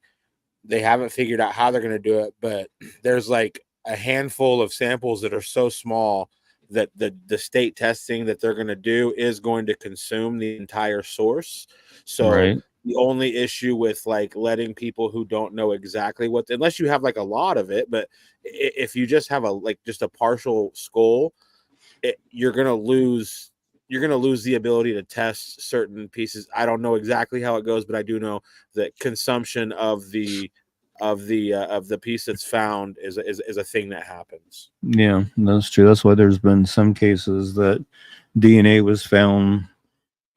they haven't figured out how they're going to do it, but there's like a handful of samples that are so small that the state testing that they're going to do is going to consume the entire source. So Right. the only issue with like letting people who don't know exactly what, unless you have like a lot of it, but if you just have just a partial skull, you're going to lose the ability to test certain pieces. I don't know exactly how it goes, but I do know that consumption of the piece that's found is a thing that happens. Yeah, that's true. That's why there's been some cases that DNA was found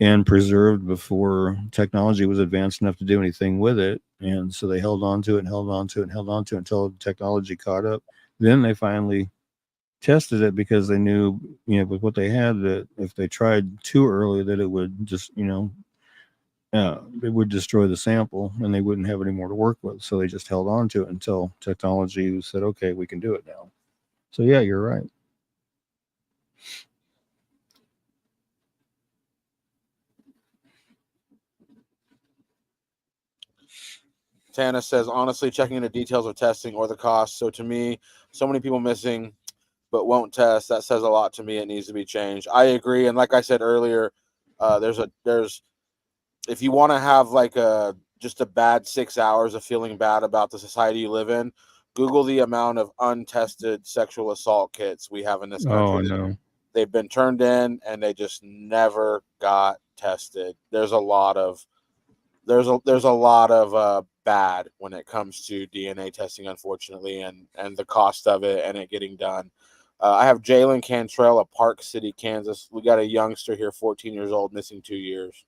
and preserved before technology was advanced enough to do anything with it. And so they held on to it and held on to it and held on to it until technology caught up. Then they finally tested it because they knew, with what they had, that if they tried too early, that it would just, it would destroy the sample and they wouldn't have any more to work with. So they just held on to it until technology said, okay, we can do it now. So yeah, you're right. Tana says, honestly, checking into details of testing or the cost. So to me, so many people missing but won't test. That says a lot to me. It needs to be changed. I agree. And like I said earlier, there's if you want to have like just a bad 6 hours of feeling bad about the society you live in, Google the amount of untested sexual assault kits we have in this country. Oh no. They've been turned in and they just never got tested. There's a lot of bad when it comes to DNA testing, unfortunately, and the cost of it and it getting done. I have Jalen Cantrell of Park City, Kansas. We got a youngster here, 14 years old, missing 2 years.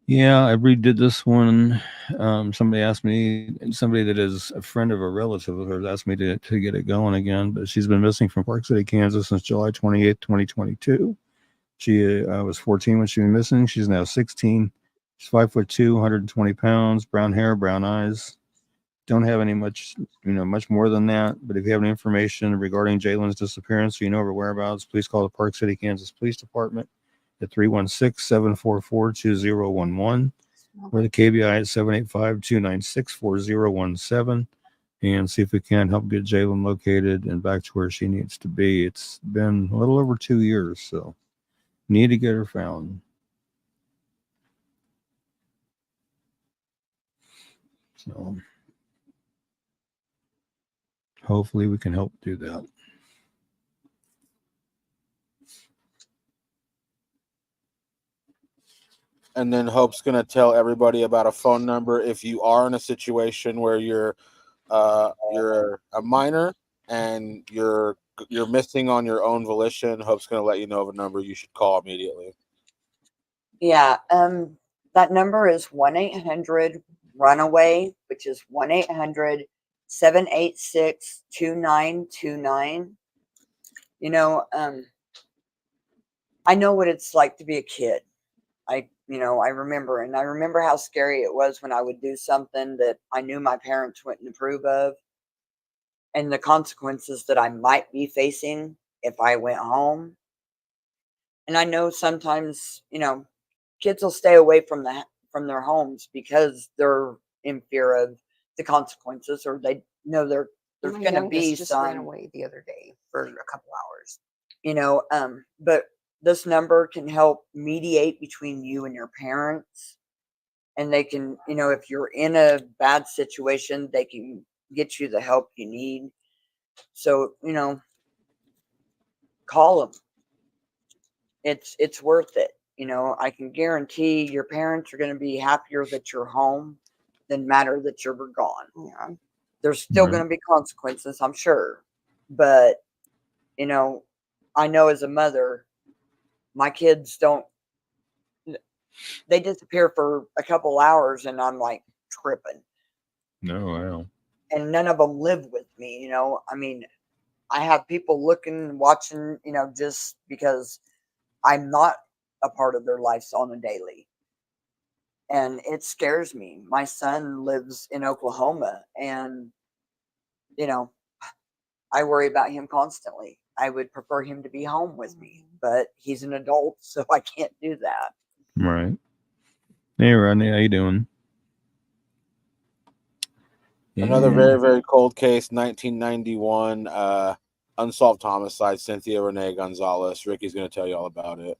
Yeah, I redid this one. Somebody that is a friend of a relative of hers asked me to get it going again, but she's been missing from Park City, Kansas since July 28th, 2022. She was 14 when she was missing. She's now 16. She's 5'2", 120 pounds, brown hair, brown eyes. Don't have much more than that. But if you have any information regarding Jalen's disappearance or you know her whereabouts, please call the Park City, Kansas Police Department at 316-744-2011 or the KBI at 785-296-4017 and see if we can help get Jalen located and back to where she needs to be. It's been a little over 2 years, so need to get her found. So hopefully we can help do that. And then Hope's going to tell everybody about a phone number if you are in a situation where you're a minor and you're missing on your own volition. Hope's going to let you know of a number you should call immediately. Yeah. That number is 1-800-RUNAWAY, which is 1-800-786-2929. I know what it's like to be a kid. I remember how scary it was when I would do something that I knew my parents wouldn't approve of and the consequences that I might be facing if I went home. And I know sometimes, kids will stay away from their homes because they're in fear of the consequences or they know their there's My going to youngest be just ran some, away the other day for a couple hours. but this number can help mediate between you and your parents. And they can, if you're in a bad situation, they can get you the help you need. So, call them. It's worth it. I can guarantee your parents are going to be happier that you're home than matter that you're gone. Yeah. There's still going to be consequences, I'm sure. But, I know as a mother, my kids they disappear for a couple hours and I'm like tripping. No, wow. And none of them live with me, I mean, I have people looking, watching, just because I'm not a part of their lives on a daily. And it scares me. My son lives in Oklahoma and, I worry about him constantly. I would prefer him to be home with me, but he's an adult, so I can't do that. Right. Hey, Rodney, how you doing? Another Yeah. very, very cold case, 1991, unsolved homicide, Cynthia Renee Gonzalez. Ricky's going to tell you all about it.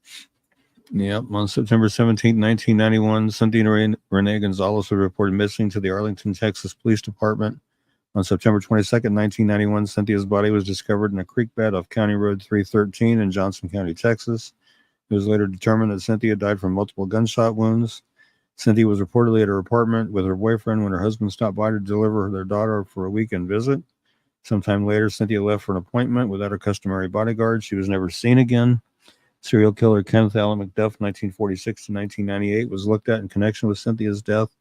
Yep. On September 17, 1991, Cynthia Renee Gonzalez was reported missing to the Arlington, Texas Police Department. On September 22nd, 1991, Cynthia's body was discovered in a creek bed off County Road 313 in Johnson County, Texas. It was later determined that Cynthia died from multiple gunshot wounds. Cynthia was reportedly at her apartment with her boyfriend when her husband stopped by to deliver their daughter for a weekend visit. Sometime later, Cynthia left for an appointment without her customary bodyguard. She was never seen again. Serial killer Kenneth Allen McDuff, 1946 to 1998, was looked at in connection with Cynthia's death.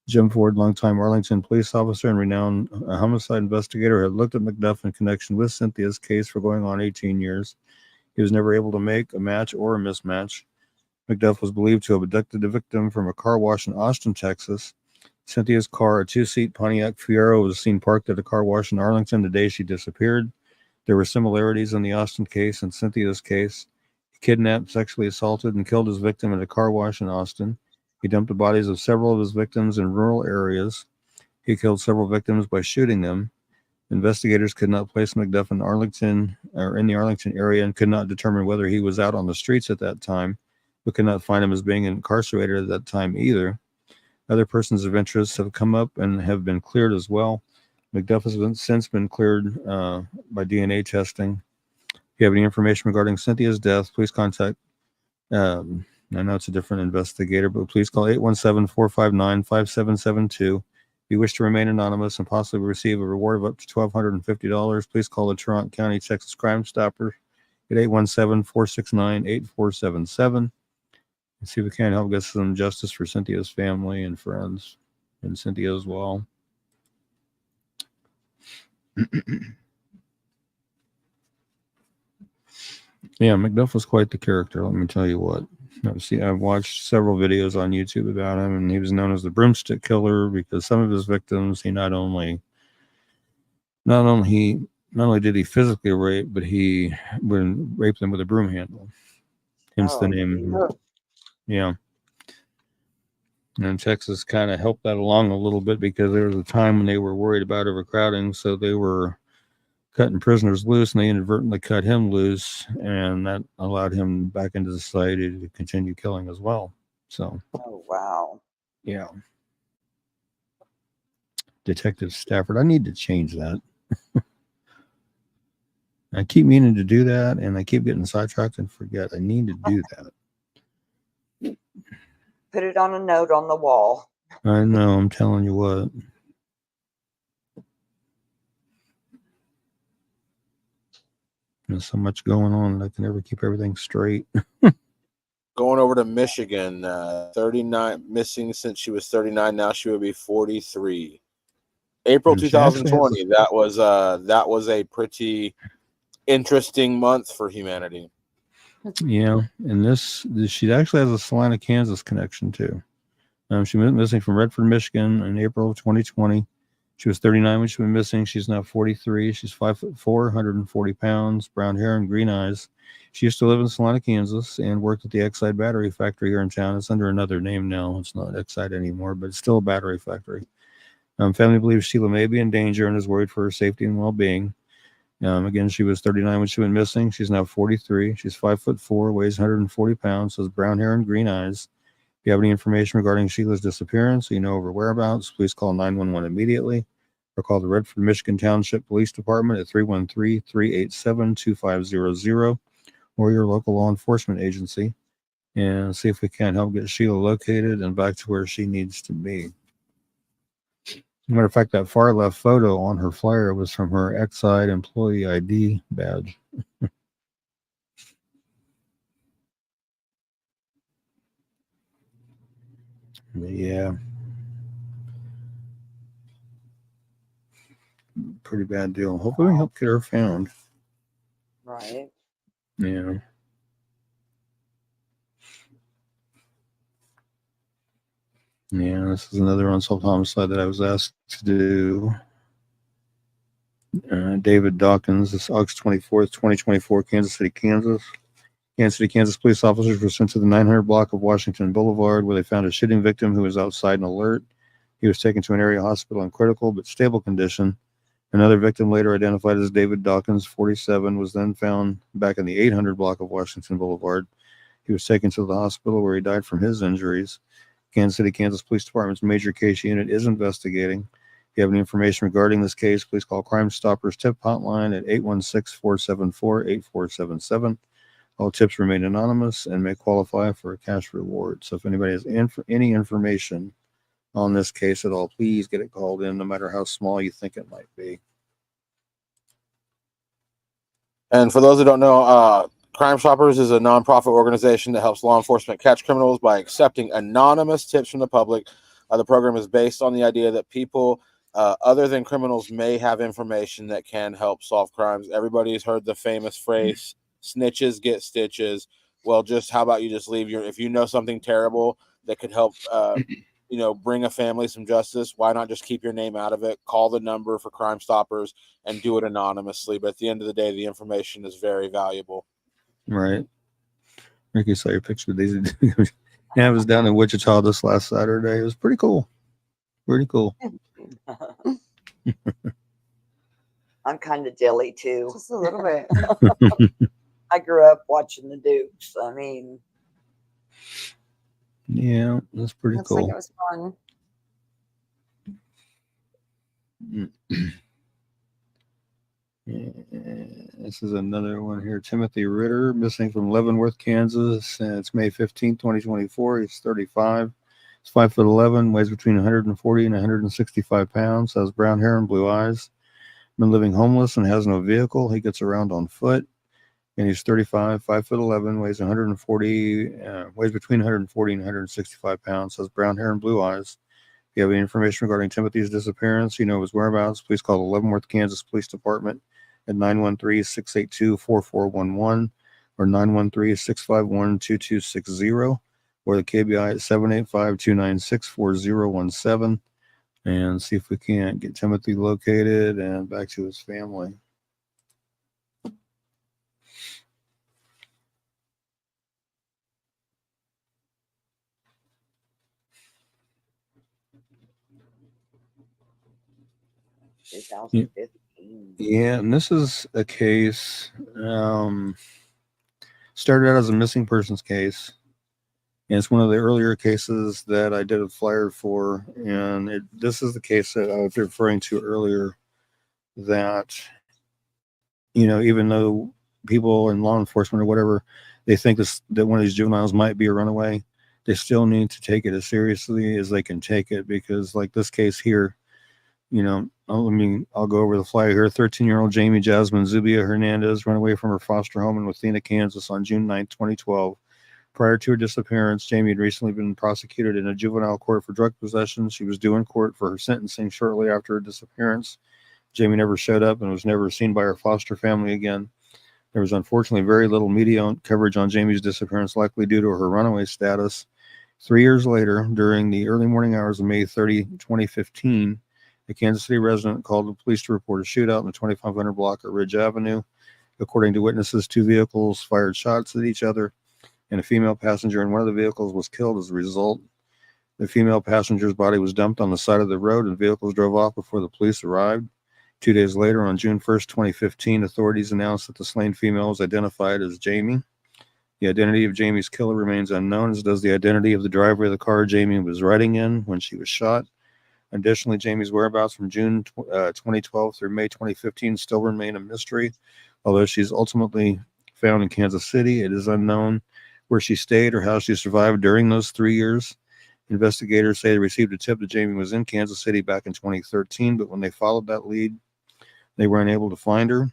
Jim Ford, longtime Arlington police officer and renowned homicide investigator, had looked at McDuff in connection with Cynthia's case for going on 18 years. He was never able to make a match or a mismatch. McDuff was believed to have abducted the victim from a car wash in Austin, Texas. Cynthia's car, a two-seat Pontiac Fiero, was seen parked at a car wash in Arlington the day she disappeared. There were similarities in the Austin case and Cynthia's case. He kidnapped, sexually assaulted, and killed his victim at a car wash in Austin. He dumped the bodies of several of his victims in rural areas. He killed several victims by shooting them. Investigators could not place McDuff in Arlington or in the Arlington area and could not determine whether he was out on the streets at that time, but could not find him as being incarcerated at that time either. Other persons of interest have come up and have been cleared as well. McDuff has since been cleared by DNA testing. If you have any information regarding Cynthia's death, please contact I know it's a different investigator, but please call 817-459-5772. If you wish to remain anonymous and possibly receive a reward of up to $1,250, please call the Toronto County Texas Crime Stopper at 817-469-8477 and see if we can help get some justice for Cynthia's family and friends, and Cynthia as well. Yeah, McDuff was quite the character, let me tell you what. I've watched several videos on YouTube about him, and he was known as the broomstick killer because some of his victims, he not only did he physically rape, but he would rape them with a broom handle. Hence the name. Yeah. And Texas kind of helped that along a little bit because there was a time when they were worried about overcrowding, so they were cutting prisoners loose, and they inadvertently cut him loose, and that allowed him back into society to continue killing as well. So, oh wow, yeah. Detective Stafford, I need to change that. I keep meaning to do that, and I keep getting sidetracked and forget. I need to do that. put it on a note on the wall. I know, I'm telling you what. There's so much going on that I can never keep everything straight. Going over to Michigan, 39 missing since she was 39. Now she would be 43. April 2020. That was a pretty interesting month for humanity. Yeah, and she actually has a Salina, Kansas connection too. She went missing from Redford, Michigan in April of 2020. She was 39 when she went missing. She's now 43. She's 5'4", 140 pounds, brown hair and green eyes. She used to live in Salina, Kansas, and worked at the Exide battery factory here in town. It's under another name now. It's not Exide anymore, but it's still a battery factory. Family believes Sheila may be in danger and is worried for her safety and well-being. Again, she was 39 when she went missing. She's now 43. She's 5'4", weighs 140 pounds, has brown hair and green eyes. If you have any information regarding Sheila's disappearance, or you know of her whereabouts, please call 911 immediately or call the Redford, Michigan Township Police Department at 313-387-2500 or your local law enforcement agency and see if we can help get Sheila located and back to where she needs to be. Matter of fact, that far left photo on her flyer was from her Exide employee ID badge. Yeah. Pretty bad deal. Hopefully we can help get her found. Right. Yeah. Yeah, this is another unsolved homicide that I was asked to do. David Dawkins, this August 24th, 2024, Kansas City, Kansas. Kansas City, Kansas police officers were sent to the 900 block of Washington Boulevard where they found a shooting victim who was outside and alert. He was taken to an area hospital in critical but stable condition. Another victim, later identified as David Dawkins, 47, was then found back in the 800 block of Washington Boulevard. He was taken to the hospital where he died from his injuries. Kansas City, Kansas Police Department's major case unit is investigating. If you have any information regarding this case, please call Crime Stoppers tip hotline at 816-474-8477. All tips remain anonymous and may qualify for a cash reward. So if anybody has any information on this case at all, please get it called in, no matter how small you think it might be. And for those who don't know, Crime Stoppers is a nonprofit organization that helps law enforcement catch criminals by accepting anonymous tips from the public. The program is based on the idea that people other than criminals may have information that can help solve crimes. Everybody's heard the famous phrase, snitches get stitches. Well, just how about you just leave if you know something terrible that could help bring a family some justice, why not just keep your name out of it? Call the number for Crime Stoppers and do it anonymously. But at the end of the day, the information is very valuable. Right. Ricky saw your picture of Daisy. Yeah, I was down in Wichita this last Saturday. It was pretty cool. Pretty cool. I'm kind of jelly too. Just a little bit. I grew up watching the Dukes. I mean, yeah, that's pretty Looks cool. like it was fun. This is another one here. Timothy Ritter, missing from Leavenworth, Kansas. It's May 15th, 2024. He's 35. He's 5'11", weighs between 140 and 165 pounds, has brown hair and blue eyes. Been living homeless and has no vehicle. He gets around on foot. And he's 35, 5'11", weighs between 140 and 165 pounds, has brown hair and blue eyes. If you have any information regarding Timothy's disappearance, you know his whereabouts, please call the Leavenworth, Kansas Police Department at 913-682-4411 or 913-651-2260 or the KBI at 785-296-4017 and see if we can't get Timothy located and back to his family. yeah. Yeah, and this is a case started out as a missing persons case. And it's one of the earlier cases that I did a flyer for. And this is the case that I was referring to earlier that, even though people in law enforcement or whatever, they think that one of these juveniles might be a runaway, they still need to take it as seriously as they can take it. Because like this case here, I'll go over the flyer here. 13-year-old Jamie Jasmine Zubia Hernandez ran away from her foster home in Wathena, Kansas on June 9, 2012. Prior to her disappearance, Jamie had recently been prosecuted in a juvenile court for drug possession. She was due in court for her sentencing shortly after her disappearance. Jamie never showed up and was never seen by her foster family again. There was unfortunately very little media coverage on Jamie's disappearance, likely due to her runaway status. 3 years later, during the early morning hours of May 30, 2015, a Kansas City resident called the police to report a shootout in the 2500 block at Ridge Avenue. According to witnesses, two vehicles fired shots at each other, and a female passenger in one of the vehicles was killed as a result. The female passenger's body was dumped on the side of the road and vehicles drove off before the police arrived. 2 days later, on June 1st, 2015, authorities announced that the slain female was identified as Jamie. The identity of Jamie's killer remains unknown, as does the identity of the driver of the car Jamie was riding in when she was shot. Additionally, Jamie's whereabouts from June 2012 through May 2015 still remain a mystery. Although she's ultimately found in Kansas City, it is unknown where she stayed or how she survived during those 3 years. Investigators say they received a tip that Jamie was in Kansas City back in 2013, but when they followed that lead, they were unable to find her.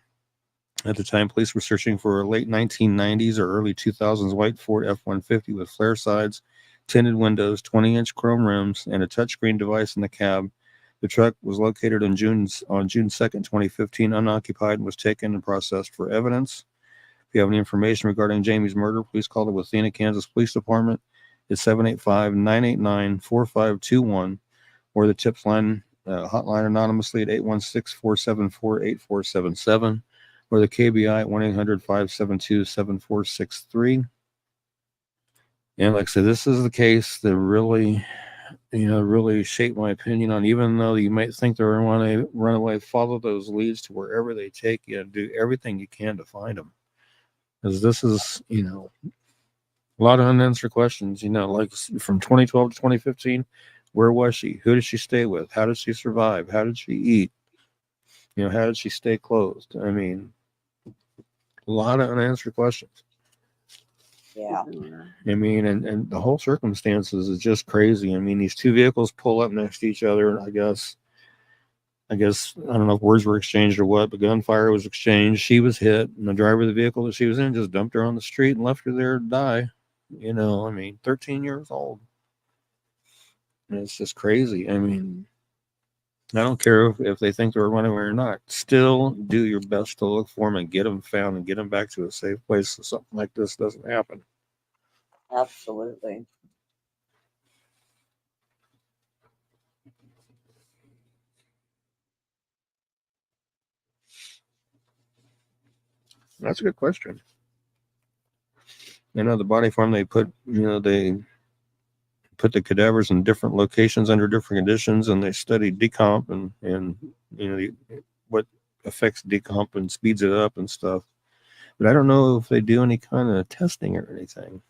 At the time, police were searching for a late 1990s or early 2000s white Ford F-150 with flare sides, tinted windows, 20-inch chrome rims, and a touchscreen device in the cab. The truck was located on June 2nd, 2015, unoccupied, and was taken and processed for evidence. If you have any information regarding Jamie's murder, please call the Wathena, Kansas Police Department at 785-989-4521 or the tips line hotline anonymously at 816-474-8477 or the KBI at 1-800-572-7463. And like I said, this is the case that really shaped my opinion on, even though you might think they're going to run away, follow those leads to wherever they take you and do everything you can to find them. Because this is, a lot of unanswered questions, like from 2012 to 2015, where was she? Who did she stay with? How did she survive? How did she eat? How did she stay clothed? I mean, a lot of unanswered questions. Yeah. I mean, and the whole circumstances is just crazy. I mean, these two vehicles pull up next to each other. I guess, I don't know if words were exchanged or what, but gunfire was exchanged. She was hit, and the driver of the vehicle that she was in just dumped her on the street and left her there to die. 13 years old. And it's just crazy. I mean, I don't care if they think they're running away or not. Still do your best to look for them and get them found and get them back to a safe place so something like this doesn't happen. Absolutely. That's a good question. The body farm, they put the cadavers in different locations under different conditions, and they study decomp and what affects decomp and speeds it up and stuff. But I don't know if they do any kind of testing or anything.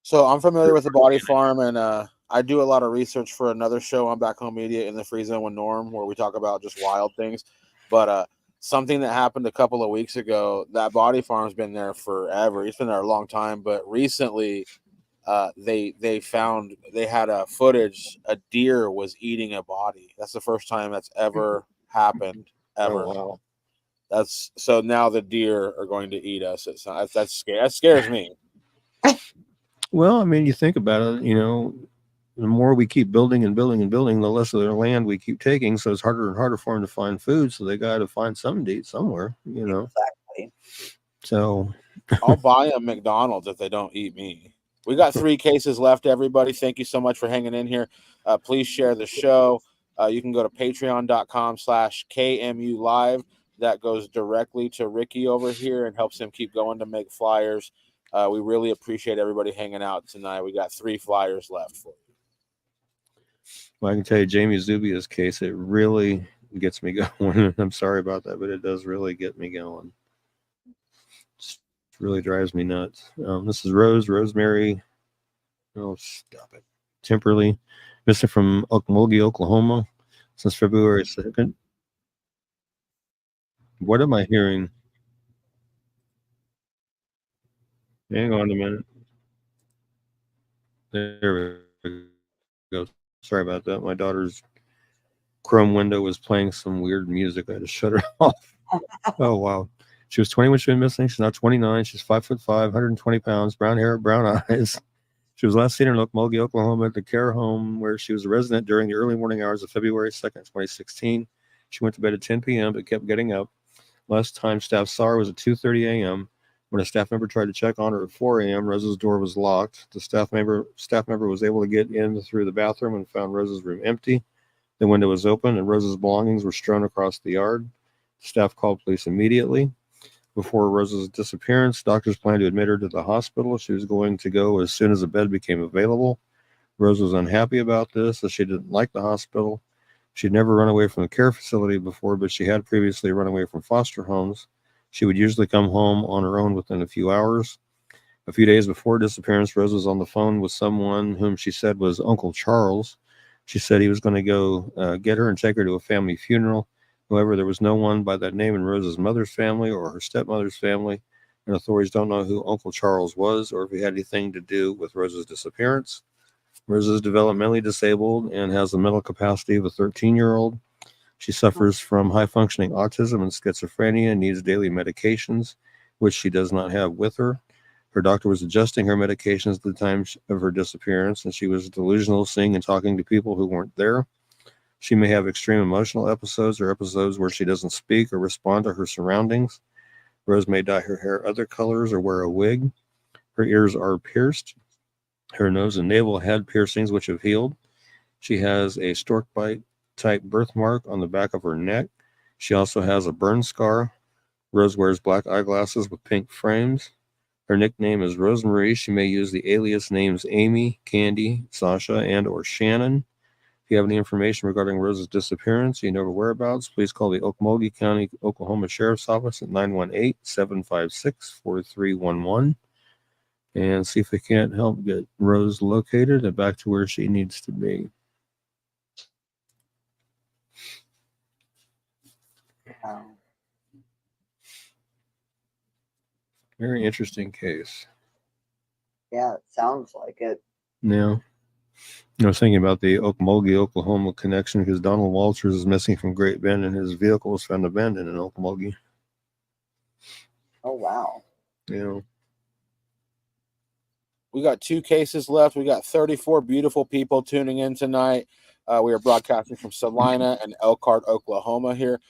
So I'm familiar with the body farm, and I do a lot of research for another show on Back Home Media, In the Free Zone with Norm, where we talk about just wild things. But something that happened a couple of weeks ago, that body farm's been there forever. It's been there a long time, but recently they found they had a footage. A deer was eating a body. That's the first time that's ever happened. Ever. Oh, wow. That's so now the deer are going to eat us. It's not, that's scary. That scares me. Well, I mean, you think about it, the more we keep building and building and building, the less of their land we keep taking. So it's harder and harder for them to find food. So they got to find something to eat somewhere, Exactly. So I'll buy them McDonald's if they don't eat me. We got 3 cases left, everybody. Thank you so much for hanging in here. Please share the show. You can go to patreon.com/KMU live. That goes directly to Ricky over here and helps him keep going to make flyers. We really appreciate everybody hanging out tonight. We got 3 flyers left for you. Well, I can tell you, Jamie Zubia's case, it really gets me going. I'm sorry about that, but it does really get me going. It really drives me nuts. This is Rosemary. Oh, stop it. Temperley, missing from Okmulgee, Oklahoma, since February 2nd. What am I hearing? Hang on a minute. There we go. Sorry about that. My daughter's Chrome window was playing some weird music. I had to shut her off. Oh, wow. She was 20 when she went missing. She's now 29. She's 5'5", 120 pounds, brown hair, brown eyes. She was last seen in Okmulgee, Oklahoma at the care home where she was a resident during the early morning hours of February 2nd, 2016. She went to bed at 10 p.m. but kept getting up. Last time staff saw her was at 2:30 a.m. When a staff member tried to check on her at 4 a.m., Rose's door was locked. The staff member was able to get in through the bathroom and found Rose's room empty. The window was open and Rose's belongings were strewn across the yard. Staff called police immediately. Before Rose's disappearance, doctors planned to admit her to the hospital. She was going to go as soon as a bed became available. Rose was unhappy about this, as she didn't like the hospital. She'd never run away from the care facility before, but she had previously run away from foster homes. She would usually come home on her own within a few hours. A few days before her disappearance, Rose was on the phone with someone whom she said was Uncle Charles. She said he was going to go get her and take her to a family funeral. However, there was no one by that name in Rose's mother's family or her stepmother's family, and authorities don't know who Uncle Charles was or if he had anything to do with Rose's disappearance. Rose is developmentally disabled and has the mental capacity of a 13-year-old. She suffers from high-functioning autism and schizophrenia and needs daily medications, which she does not have with her. Her doctor was adjusting her medications at the time of her disappearance, and she was delusional, seeing and talking to people who weren't there. She may have extreme emotional episodes or episodes where she doesn't speak or respond to her surroundings. Rose may dye her hair other colors or wear a wig. Her ears are pierced. Her nose and navel had piercings which have healed. She has a stork bite type birthmark on the back of her neck. She also has a burn scar. Rose wears black eyeglasses with pink frames. Her nickname is Rosemarie. She may use the alias names Amy, Candy, Sasha, and or Shannon. If you have any information regarding Rose's disappearance, you know her whereabouts, please call the Okmulgee County, Oklahoma Sheriff's Office at 918-756-4311 and see if we can't help get Rose located and back to where she needs to be. Oh. Very interesting case. Yeah, it sounds like it. Now, I was thinking about the Okmulgee, Oklahoma connection because Donald Walters is missing from Great Bend and his vehicle was found abandoned in Okmulgee. Oh, wow. Yeah. We got 2 cases left. We got 34 beautiful people tuning in tonight. We are broadcasting from Salina and Elkhart, Oklahoma here.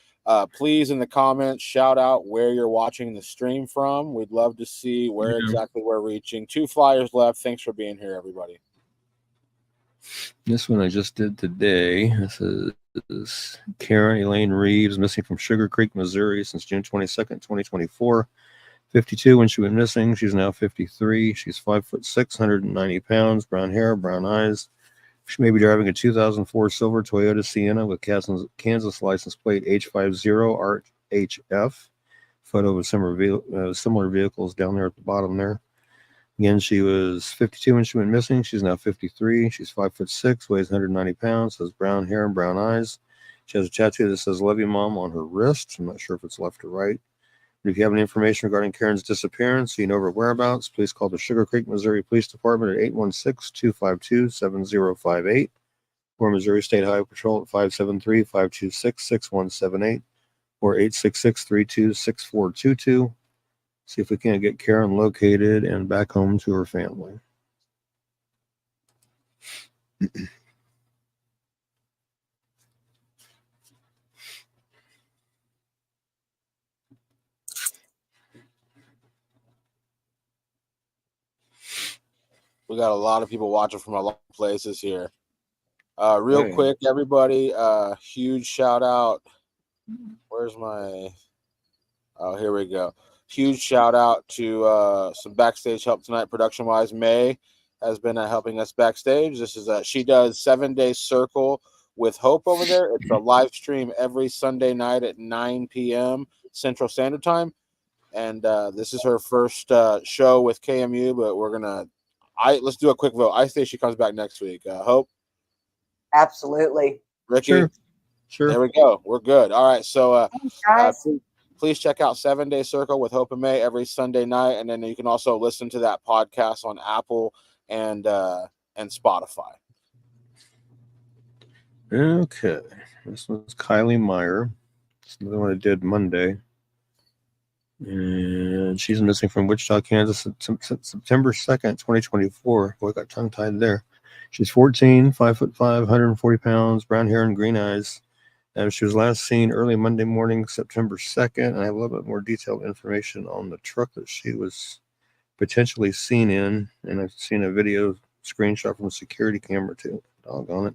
Please, in the comments, shout out where you're watching the stream from. We'd love to see where exactly we're reaching. 2 flyers left. Thanks for being here, everybody. This one I just did today. This is Karen Elaine Reeves, missing from Sugar Creek, Missouri since June 22nd, 2024. 52 when she went missing. She's now 53. She's 5'6", 190 pounds, brown hair, brown eyes. She may be driving a 2004 silver Toyota Sienna with Kansas license plate H50RHF. Photo of similar vehicles down there at the bottom there. Again, she was 52 when she went missing. She's now 53. She's 5'6", weighs 190 pounds, has brown hair and brown eyes. She has a tattoo that says "Love You, Mom" on her wrist. I'm not sure if it's left or right. If you have any information regarding Karen's disappearance, you know her whereabouts, please call the Sugar Creek, Missouri Police Department at 816-252-7058 or Missouri State Highway Patrol at 573-526-6178 or 866-326422. See if we can't get Karen located and back home to her family. We got a lot of people watching from a lot of places here. Real quick, everybody, huge shout out. Where's my... Oh, here we go. Huge shout out to some backstage help tonight, production wise. May has been helping us backstage. This is she does 7 Day Circle with Hope over there. It's a live stream every Sunday night at 9 p.m. Central Standard Time, and this is her first show with KMU. But we're gonna let's do a quick vote. I say she comes back next week. Hope, absolutely. Ricky, sure. There we go. We're good. All right, so Guys. please check out 7 Day Circle with Hope and May every Sunday night, and then you can also listen to that podcast on Apple and Spotify. Okay, this one's Kylie Meyer. It's another one I did Monday, and she's missing from Wichita, Kansas, September 2nd, 2024. Boy, I got tongue tied there. She's 14, 5'5", 140 pounds, brown hair and green eyes. She was last seen early Monday morning, September 2nd, and I have a little bit more detailed information on the truck that she was potentially seen in, and I've seen a video screenshot from a security camera too. Doggone it.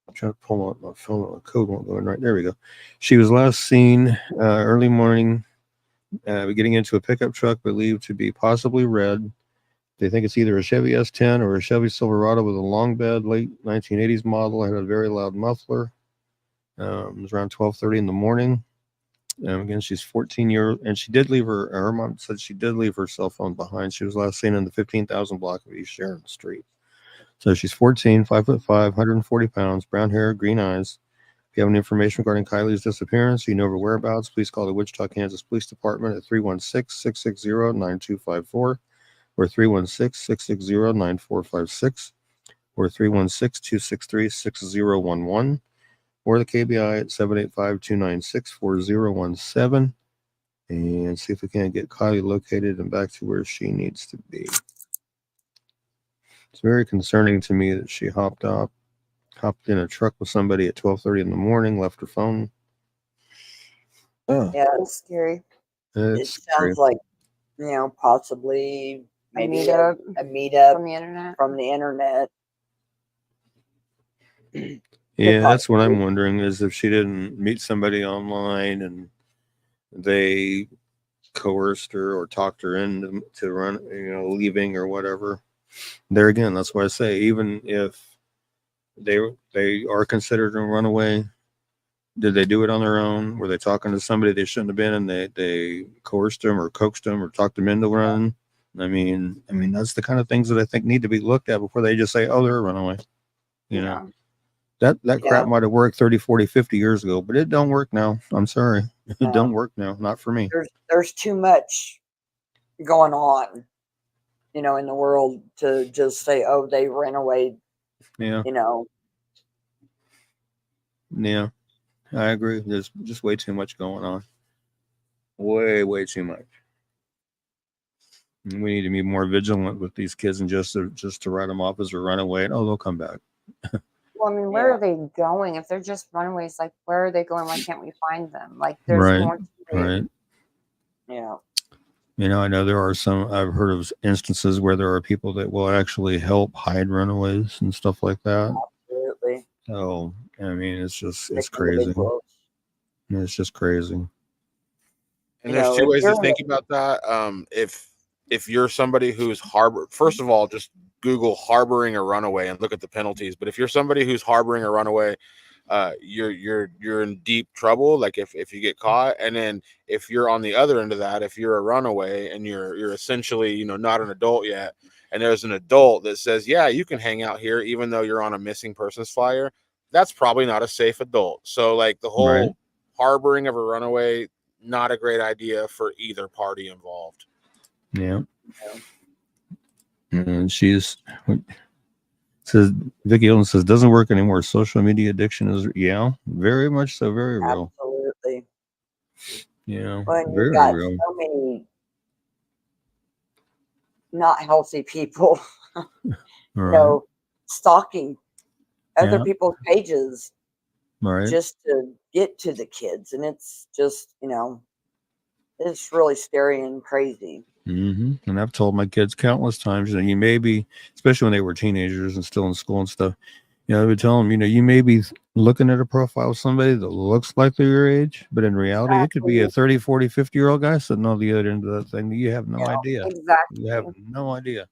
I'm trying to pull out my phone, my code won't go in right. There we go. She was last seen early morning getting into a pickup truck believed to be possibly red They think it's either a Chevy S10 or a Chevy Silverado with a long bed, late 1980s model. Had a very loud muffler. It was around 12:30 in the morning. Again, she's 14 years, and she did leave her mom said she did leave her cell phone behind. She was last seen in the 15,000 block of East Sharon Street. So she's 14, 5'5", 140 pounds, brown hair, green eyes. If you have any information regarding Kylie's disappearance, you know her whereabouts, please call the Wichita, Kansas Police Department at 316-660-9254 or 316-660-9456 or 316-263-6011 or the KBI at 785-296-4017 and see if we can't get Kylie located and back to where she needs to be. It's very concerning to me that she hopped in a truck with somebody at 12:30 in the morning, left her phone. Oh, Yeah, It's scary. it it's scary. sounds like, possibly maybe meetup a meetup From the internet. from the internet. Yeah, that's what I'm possibly. wondering is if she didn't meet somebody online and they coerced her or talked her into run, leaving or whatever. There again, that's why I say even if they are considered a runaway, did they do it on their own? Were they talking to somebody they shouldn't have been and they coerced them or coaxed them or talked them into running? I mean that's the kind of things that I think need to be looked at before they just say, oh, they're a runaway. Yeah. That Yeah. crap might have worked 30, 40, 50 years ago, but it don't work now. I'm sorry. It No. don't work now. Not for me. There's too much going on, in the world to just say, oh, they ran away, Yeah. you Yeah. I agree. There's just way too much going on. Way too much. And we need to be more vigilant with these kids and just to write them off as a runaway and they'll come back. Well, I mean, where Yeah. are they going? If they're just runaways, like, where are they going? Why can't we find them? Like, there's Right. more to it. Right. Yeah. I know there are some, I've heard of instances where there are people that will actually help hide runaways and stuff like that. Absolutely. So, it's just, it's Sick crazy. individuals. It's just crazy. And there's two if ways to you're- think about that. If you're somebody who's first of all, just Google harboring a runaway and look at the penalties. But if you're somebody who's harboring a runaway, you're in deep trouble. Like if you get caught, and then if you're on the other end of that, if you're a runaway and you're essentially not an adult yet, and there's an adult that says, yeah, you can hang out here even though you're on a missing persons flyer, that's probably not a safe adult. So like the whole Right. harboring of a runaway, not a great idea for either party involved. Yeah. And she's says Vicky Owens says doesn't work anymore. Social media addiction is very much so, very real. Absolutely. When you've Very got real. so many not healthy people, Right. stalking other Yeah. people's pages Right. just to get to the kids. And it's just, it's really scary and crazy. And I've told my kids countless times, you may be, especially when they were teenagers and still in school and stuff, I would tell them, you may be looking at a profile of somebody that looks like they're your age, but in reality, it could be a 30, 40, 50-year-old guy sitting on the other end of that thing that you have no idea. Exactly. You have no idea.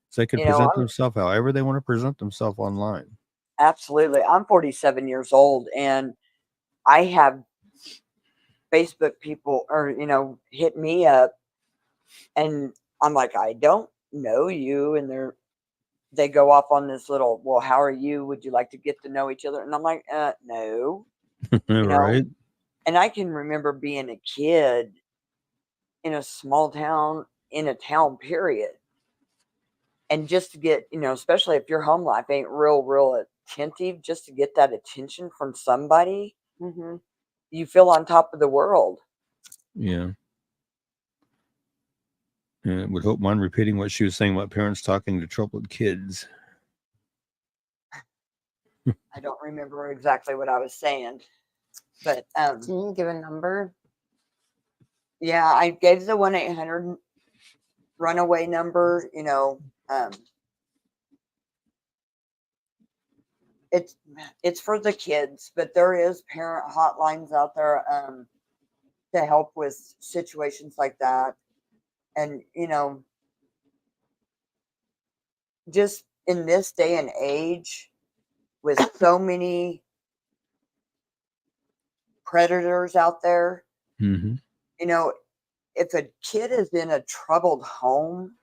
So they can You know, present I'm- themselves however they want to present themselves online. Absolutely. I'm 47 years old and I have Facebook people hit me up and I'm like, I don't know you. And they go off on this little, well, how are you? Would you like to get to know each other? And I'm like, no, Right. And I can remember being a kid in a small town, in a town period. And just to get, especially if your home life ain't real attentive, just to get that attention from somebody, Mm-hmm. you feel on top of the world. Yeah. And I would hope mine repeating what she was saying about parents talking to troubled kids. I don't remember exactly what I was saying, but Can you give a number? yeah, I gave the 1-800 runaway number. It's for the kids, but there is parent hotlines out there to help with situations like that. And just in this day and age, with so many predators out there, Mm-hmm. you know, if a kid is in a troubled home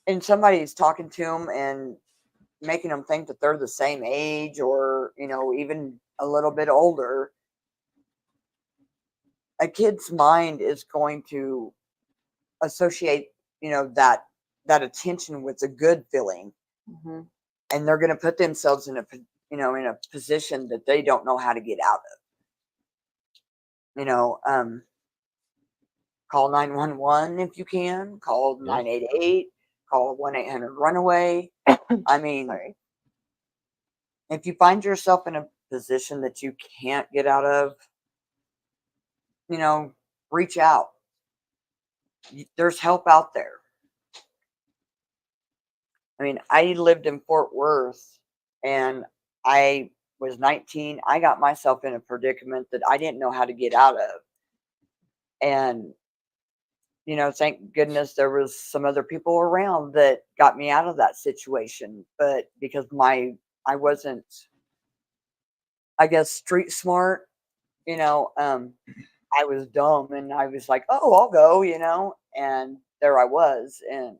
and somebody's talking to them and making them think that they're the same age or, even a little bit older, a kid's mind is going to associate, that attention with a good feeling, Mm-hmm. and they're going to put themselves in a position that they don't know how to get out of. Call 911 if you can, call 988, call 1-800-RUNAWAY. I mean, Sorry. if you find yourself in a position that you can't get out of, reach out. There's help out there. I mean, I lived in Fort Worth and I was 19. I got myself in a predicament that I didn't know how to get out of. And, thank goodness there was some other people around that got me out of that situation. But because I wasn't, I guess, street smart, I was dumb and I was like, oh, I'll go, and there I was. And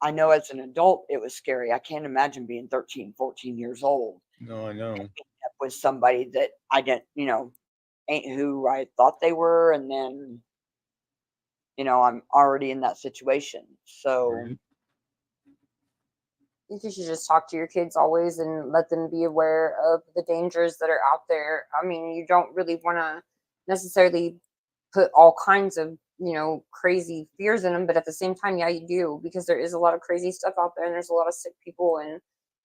I know as an adult, it was scary. I can't imagine being 13, 14 years old No, I know. with somebody that I didn't, ain't who I thought they were. And then, I'm already in that situation. So, Right. I think you should just talk to your kids always and let them be aware of the dangers that are out there. I mean, you don't really want to necessarily put all kinds of, crazy fears in them, but at the same time, yeah, you do, because there is a lot of crazy stuff out there and there's a lot of sick people, and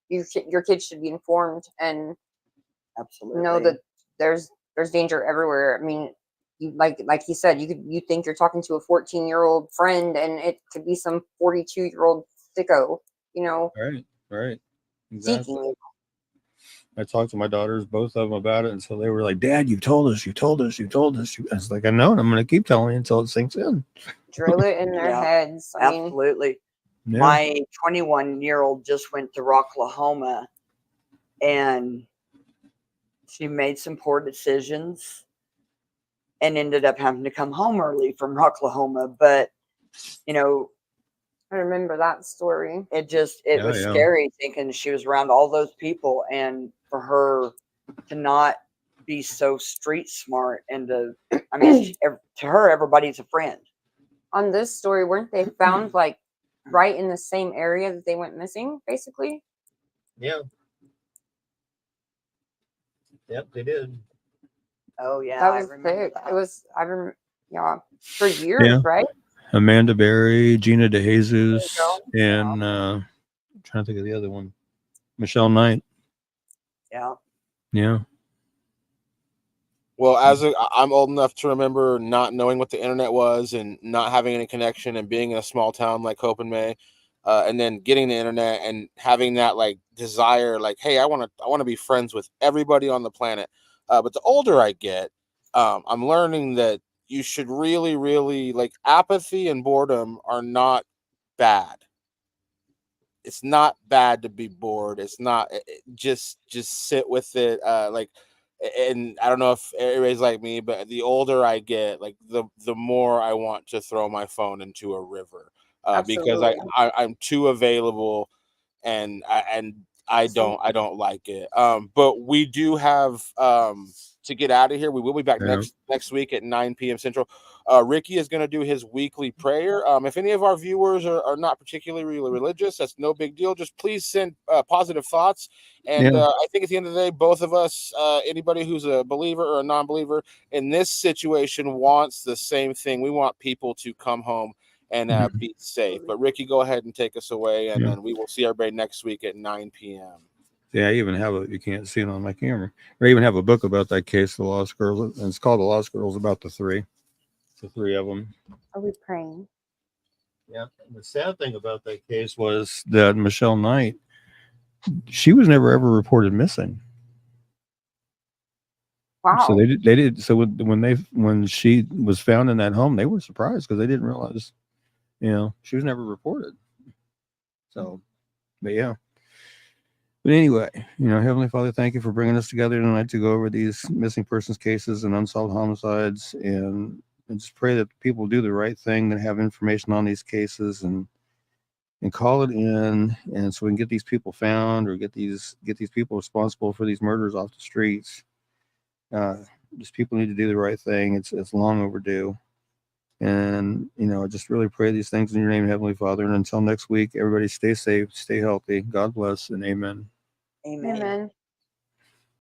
your kids should be informed and absolutely. know that there's danger everywhere. I mean, you like he said, you think you're talking to a 14-year-old friend and it could be some 42-year-old sicko, Right. seeking Exactly. you. I talked to my daughters, both of them, about it, and so they were like, "Dad, you've told us, you told us, you told us." I was like, "I know, and I'm going to keep telling you until it sinks in." Drill it in their Yeah, heads. I mean, absolutely. Yeah. My 21-year-old just went to Rocklahoma and she made some poor decisions and ended up having to come home early from Rocklahoma. But, I remember that story. it Yeah, was yeah. scary thinking she was around all those people and for her to not be so street smart and to her, everybody's a friend. On this story, weren't they found like right in the same area that they went missing, basically? Yeah. Yep, they did. Oh yeah, That I was remember big. that. It was, I remember, yeah, for years, Yeah. right? Amanda Berry, Gina DeJesus, go. and I'm trying to think of the other one, Michelle Knight. Yeah. Yeah. Well, I'm old enough to remember not knowing what the internet was and not having any connection and being in a small town like Hope and May, and then getting the internet and having that like desire, like, hey, I want to be friends with everybody on the planet. But the older I get, I'm learning that you should really, really, like, apathy and boredom are not bad. It's not bad to be bored. It's not, just sit with it. And I don't know if everybody's like me, but the older I get, like the more I want to throw my phone into a river, because Absolutely. I'm too available, and I So, don't like it. But we do have to get out of here. We will be back Yeah. next week at 9 p.m. Central. Ricky is going to do his weekly prayer. If any of our viewers are not particularly religious, that's no big deal. Just please send positive thoughts. And Yeah. I think at the end of the day, both of us, anybody who's a believer or a non-believer in this situation, wants the same thing. We want people to come home and Mhm. be safe. But Ricky, go ahead and take us away, and Yeah. then we will see everybody next week at 9 p.m. Yeah, I even have you can't see it on my camera. I even have a book about that case, the Lost Girls, and it's called The Lost Girls, about the three of them. are we praying? Yeah. The sad thing about that case was that Michelle Knight, she was never ever reported missing. Wow. So they did. So when she was found in that home, they were surprised because they didn't realize You know, she was never reported. So, but yeah. But anyway, you know, Heavenly Father, thank you for bringing us together tonight to go over these missing persons cases and unsolved homicides, and just pray that people do the right thing, that have information on these cases, and call it in, and so we can get these people found, or get these people responsible for these murders off the streets. Just people need to do the right thing. It's long overdue. And, you know, I just really pray these things in your name, Heavenly Father. And until next week, everybody stay safe, stay healthy. God bless, and amen. Amen. Amen.